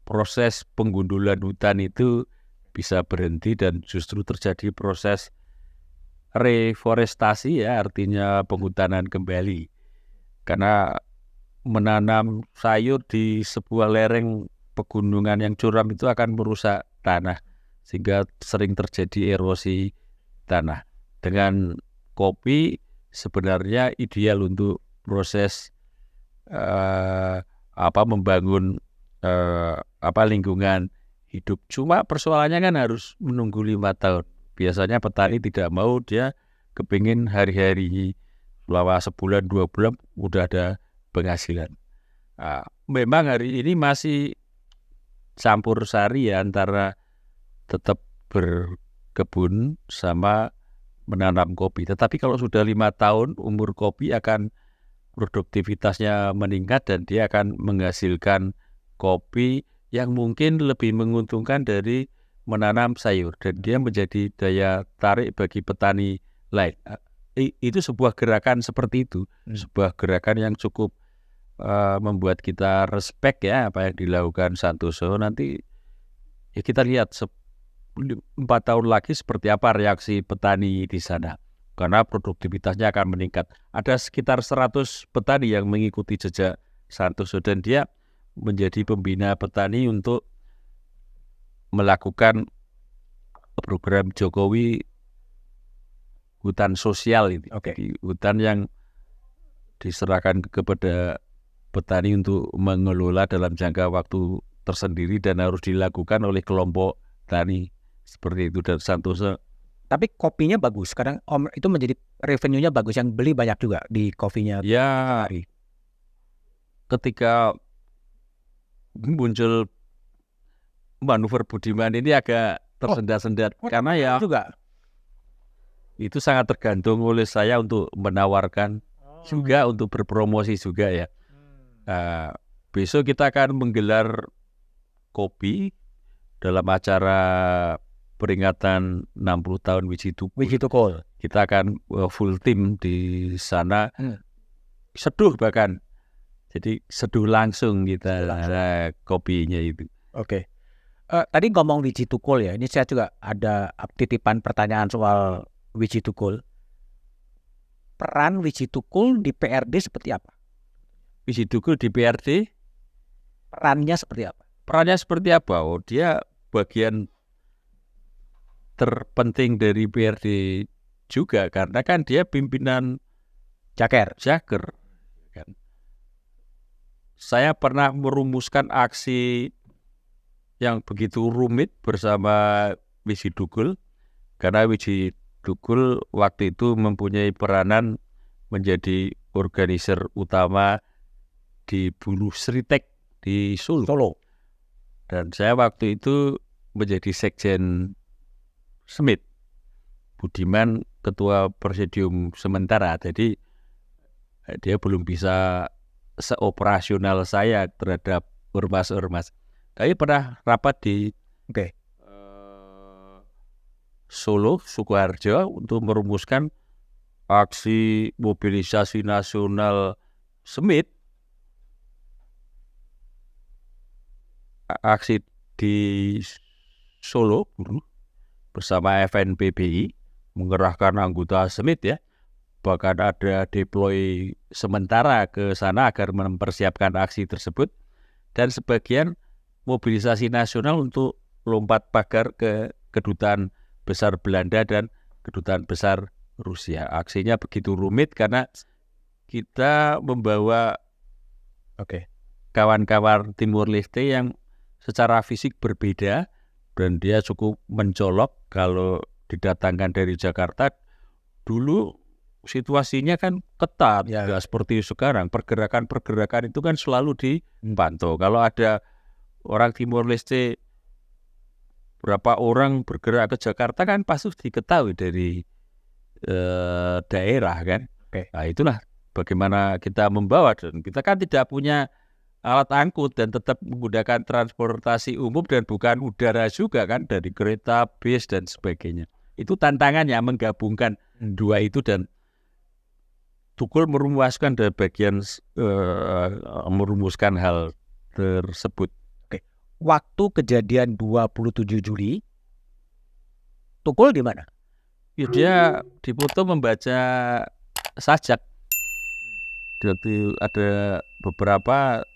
proses penggundulan hutan itu bisa berhenti dan justru terjadi proses reforestasi ya, artinya penghutanan kembali. Karena menanam sayur di sebuah lereng pegunungan yang curam itu akan merusak tanah, sehingga sering terjadi erosi tanah. Dengan kopi sebenarnya ideal untuk proses membangun lingkungan hidup. Cuma persoalannya kan harus menunggu 5 tahun. Biasanya petani tidak mau, dia kepingin hari-hari, selama sebulan 2 bulan udah ada penghasilan. Memang hari ini masih campur sari ya, antara tetap berkebun sama menanam kopi. Tetapi kalau sudah 5 tahun umur kopi akan produktivitasnya meningkat dan dia akan menghasilkan kopi yang mungkin lebih menguntungkan dari menanam sayur, dan dia menjadi daya tarik bagi petani lain. Itu sebuah gerakan seperti itu, sebuah gerakan yang cukup membuat kita respect ya apa yang dilakukan Santoso. Nanti ya kita lihat 4 tahun lagi seperti apa reaksi petani di sana, karena produktivitasnya akan meningkat. Ada sekitar 100 petani yang mengikuti jejak Santoso, dan dia menjadi pembina petani untuk melakukan program Jokowi hutan sosial ini. Jadi hutan yang diserahkan kepada petani untuk mengelola dalam jangka waktu tersendiri dan harus dilakukan oleh kelompok tani seperti itu. Dan Santoso, tapi kopinya bagus. Sekarang itu menjadi revenue-nya bagus, yang beli banyak juga di kopinya. Ya, ketika muncul manuver Budiman ini agak tersendat-sendat, karena ya juga itu sangat tergantung oleh saya untuk menawarkan juga, untuk berpromosi juga ya. Besok kita akan menggelar kopi dalam acara peringatan 60 tahun Wiji Tukul. Kita akan full tim di sana, seduh bahkan. Jadi seduh langsung kita kopinya itu. Tadi ngomong Wiji Tukul ya, ini saya juga ada titipan pertanyaan soal Wiji Tukul. Peran Wiji Tukul di PRD seperti apa? Wiji Tukul di PRD perannya seperti apa? Perannya seperti apa? Oh, dia bagian terpenting dari PRD juga, karena kan dia pimpinan Jaker kan. saya pernah merumuskan aksi yang begitu rumit bersama Wiji Dugul, karena Wiji Dugul waktu itu mempunyai peranan menjadi organizer utama di Buruh Seritek di Solo. Dan saya waktu itu menjadi sekjen Semit, Budiman ketua presidium sementara. Jadi dia belum bisa seoperasional saya terhadap ormas-ormas. Tapi pernah rapat di Solo, Sukoharjo untuk merumuskan aksi mobilisasi nasional Semit. Aksi di Solo bersama FNPBI mengerahkan anggota Semit ya. Bahkan ada deploy sementara ke sana agar mempersiapkan aksi tersebut, dan sebagian mobilisasi nasional untuk lompat pagar ke kedutaan besar Belanda dan kedutaan besar Rusia. Aksinya begitu rumit karena kita membawa kawan-kawan Timur Leste yang secara fisik berbeda, dan dia cukup mencolok kalau didatangkan dari Jakarta. Dulu situasinya kan ketat, nggak seperti sekarang. Pergerakan itu kan selalu dipantau. Kalau ada orang Timor Leste, berapa orang bergerak ke Jakarta kan pasti diketahui dari daerah kan. Nah, itulah bagaimana kita membawa, dan kita kan tidak punya alat angkut dan tetap menggunakan transportasi umum dan bukan udara juga kan, dari kereta, bis dan sebagainya. Itu tantangannya menggabungkan dua itu, dan Dugul merumuskan dari bagian merumuskan hal tersebut. Waktu kejadian 27 Juli, Dugul di mana? Ya, dia dipoto membaca sajak. Waktu ada beberapa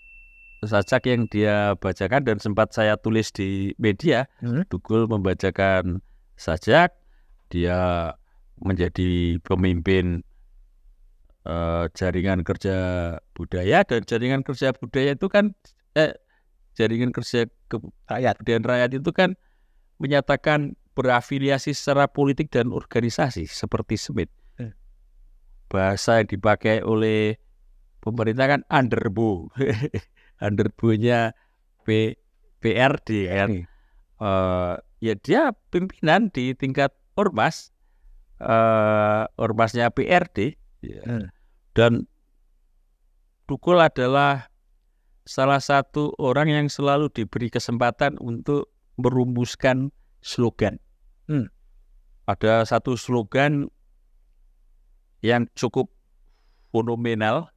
sajak yang dia bacakan dan sempat saya tulis di media. Dugul membacakan sajak, dia menjadi pemimpin jaringan kerja budaya, dan jaringan kerja budaya itu kan jaringan kerja kebudayaan rakyat itu kan menyatakan berafiliasi secara politik dan organisasi seperti Semit. Bahasa yang dipakai oleh pemerintah kan underbo. Underbo-nya PRD kan. Ya dia pimpinan di tingkat ormas, ormasnya PRD. Dan Dugul adalah salah satu orang yang selalu diberi kesempatan untuk merumuskan slogan. Ada satu slogan yang cukup fenomenal,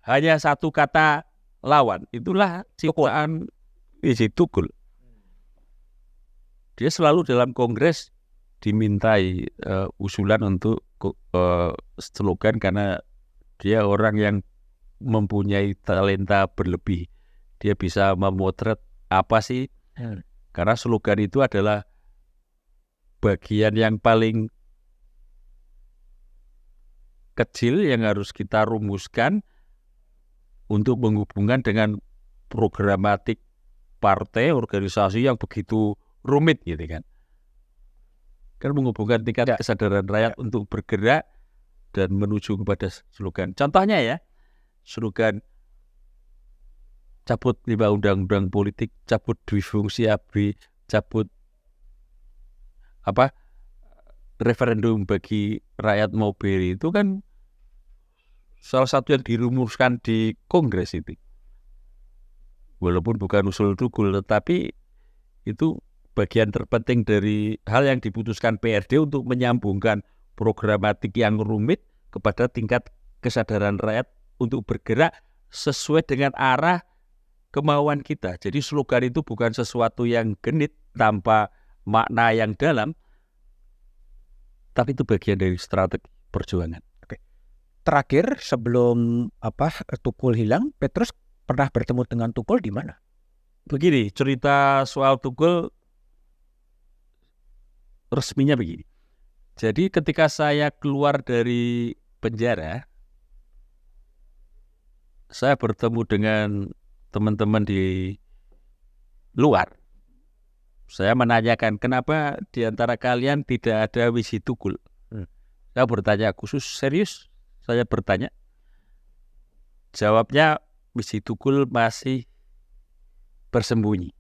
hanya satu kata lawan. Itulah ciptaan Wiji Dugul. Dia selalu dalam kongres dimintai usulan untuk slogan, karena dia orang yang mempunyai talenta berlebih. Dia bisa memotret apa sih, karena slogan itu adalah bagian yang paling kecil yang harus kita rumuskan untuk menghubungkan dengan programatik partai, organisasi yang begitu rumit gitu kan. Kan menghubungkan tingkat kesadaran rakyat untuk bergerak dan menuju kepada slogan. Contohnya ya, slogan cabut 5 undang-undang politik, cabut difungsi ABRI, cabut referendum bagi rakyat mau beri, itu kan salah satu yang dirumuskan di kongres itu. Walaupun bukan usul Dugul, tetapi itu bagian terpenting dari hal yang diputuskan PRD untuk menyambungkan programatik yang rumit kepada tingkat kesadaran rakyat untuk bergerak sesuai dengan arah kemauan kita. Jadi slogan itu bukan sesuatu yang genit tanpa makna yang dalam, tapi itu bagian dari strategi perjuangan. Terakhir sebelum Dugul hilang, Petrus pernah bertemu dengan Dugul di mana? Begini, cerita soal Dugul resminya begini. Jadi ketika saya keluar dari penjara, saya bertemu dengan teman-teman di luar. Saya menanyakan kenapa di antara kalian tidak ada Wiji Tukul. Saya bertanya khusus, serius saya bertanya. Jawabnya Wiji Tukul masih bersembunyi.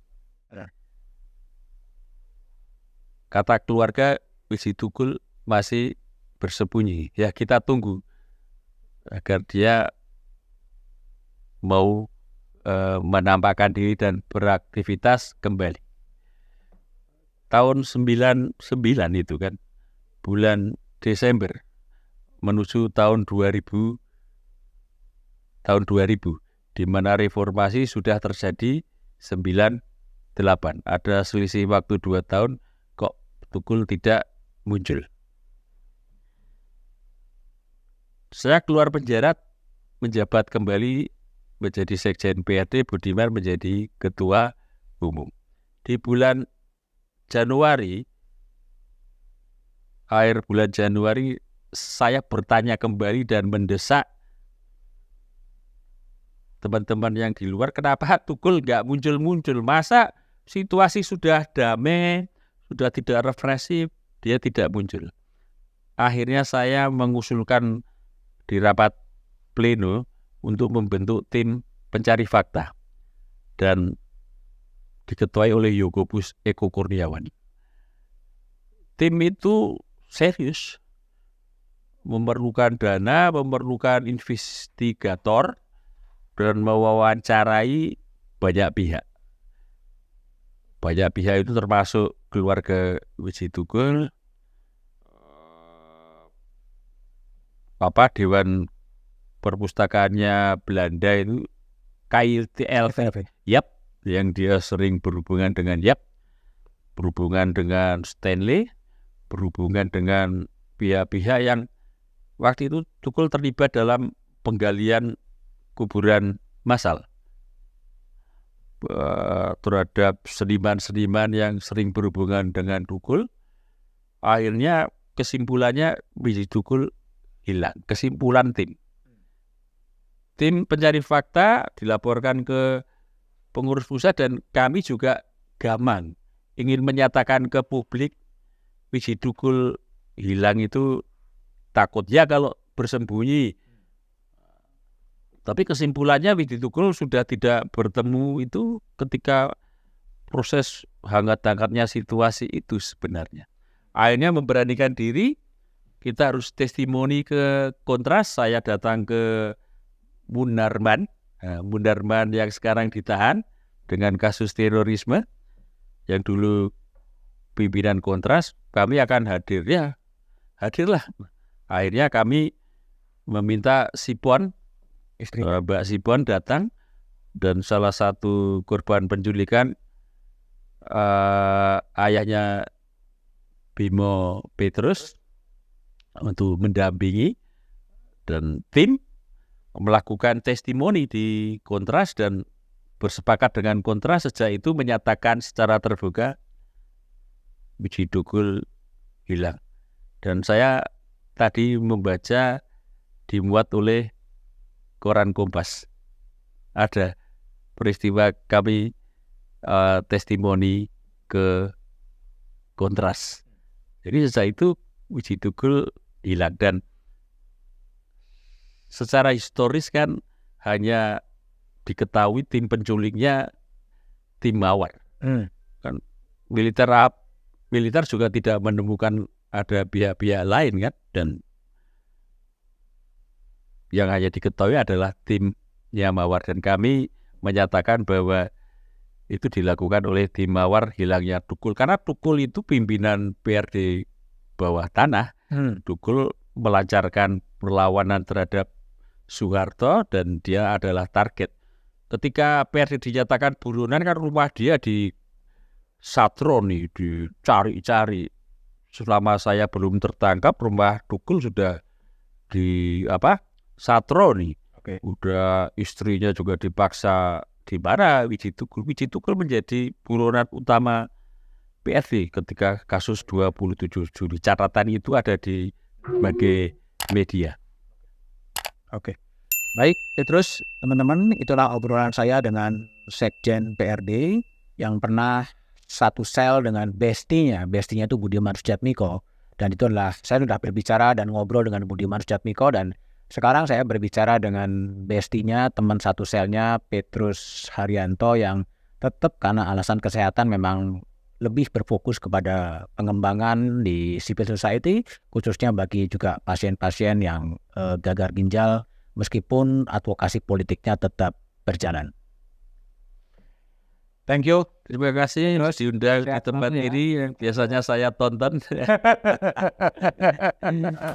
Kata keluarga, Wiji Tukul masih bersembunyi. Ya, kita tunggu agar dia mau menampakkan diri dan beraktivitas kembali. Tahun 99 itu kan, bulan Desember menuju tahun 2000, di mana reformasi sudah terjadi 98. Ada selisih waktu 2 tahun, kok Tukul tidak muncul. Saya keluar penjara, menjabat kembali menjadi Sekjen PRD, Budiman menjadi Ketua Umum. Di bulan Januari, akhir bulan Januari, saya bertanya kembali dan mendesak teman-teman yang di luar, kenapa Tukul nggak muncul-muncul? Masa situasi sudah damai, sudah tidak represif, dia tidak muncul. Akhirnya saya mengusulkan di rapat pleno untuk membentuk tim pencari fakta dan diketuai oleh Yogobus Eko Kurniawan. Tim itu serius, memerlukan dana, memerlukan investigator, dan mewawancarai banyak pihak. Banyak pihak itu termasuk keluarga Wiji Tukul, Dewan Perpustakaannya Belanda itu KITL, Yap, yang dia sering berhubungan dengan Yap, berhubungan dengan Stanley, berhubungan dengan pihak-pihak yang waktu itu Tukul terlibat dalam penggalian kuburan massal terhadap seniman-seniman yang sering berhubungan dengan Tukul. Akhirnya kesimpulannya Wiji Tukul hilang. Kesimpulan tim pencari fakta dilaporkan ke pengurus pusat dan kami juga gamang ingin menyatakan ke publik Wiji Tukul hilang itu takutnya kalau bersembunyi. Tapi kesimpulannya Wiji Tukul sudah tidak bertemu itu ketika proses hangat-hangatnya situasi itu sebenarnya. Akhirnya memberanikan diri, kita harus testimoni ke Kontras. Saya datang ke Munarman yang sekarang ditahan dengan kasus terorisme, yang dulu pimpinan Kontras. Kami akan hadir, ya hadirlah. Akhirnya kami meminta Sipon, Mbak Sipon datang, dan salah satu korban penculikan ayahnya Bimo Petrus untuk mendampingi, dan tim melakukan testimoni di Kontras dan bersepakat dengan Kontras sejak itu menyatakan secara terbuka Wiji Tukul hilang. Dan saya tadi membaca dimuat oleh koran Kompas, ada peristiwa kami testimoni ke Kontras. Jadi sejak itu Wiji Tukul hilang, dan secara historis kan hanya diketahui tim penculiknya tim Mawar. Kan militer juga tidak menemukan ada pihak-pihak lain kan, dan yang hanya diketahui adalah timnya Mawar, dan kami menyatakan bahwa itu dilakukan oleh tim Mawar hilangnya Tukul, karena Tukul itu pimpinan PRD bawah tanah. Tukul melancarkan perlawanan terhadap Soeharto dan dia adalah target. Ketika PRD dinyatakan buronan kan rumah dia di Satroni, dicari-cari. Selama saya belum tertangkap, rumah Tukul sudah di Satroni. Udah istrinya juga dipaksa di mana Wiji Tukul. Wiji Tukul menjadi buronan utama PRD ketika kasus 27 Juli. Catatan itu ada di berbagai media. Baik, terus teman-teman, itulah obrolan saya dengan Sekjen PRD yang pernah satu sel dengan bestinya. Bestinya itu Budiman Sujatmiko. Dan itu adalah, saya sudah berbicara dan ngobrol dengan Budiman Sujatmiko, dan sekarang saya berbicara dengan bestinya, teman satu selnya, Petrus Haryanto, yang tetap karena alasan kesehatan memang lebih berfokus kepada pengembangan di civil society, khususnya bagi juga pasien-pasien yang gagal ginjal, meskipun advokasi politiknya tetap berjalan. Thank you. Terima kasih diundang di tempat ini yang biasanya saya tonton.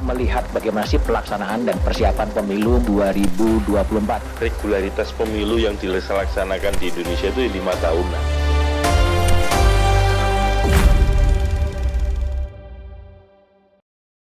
Melihat bagaimana sih pelaksanaan dan persiapan pemilu 2024. Regularitas pemilu yang dilaksanakan di Indonesia itu 5 tahunan.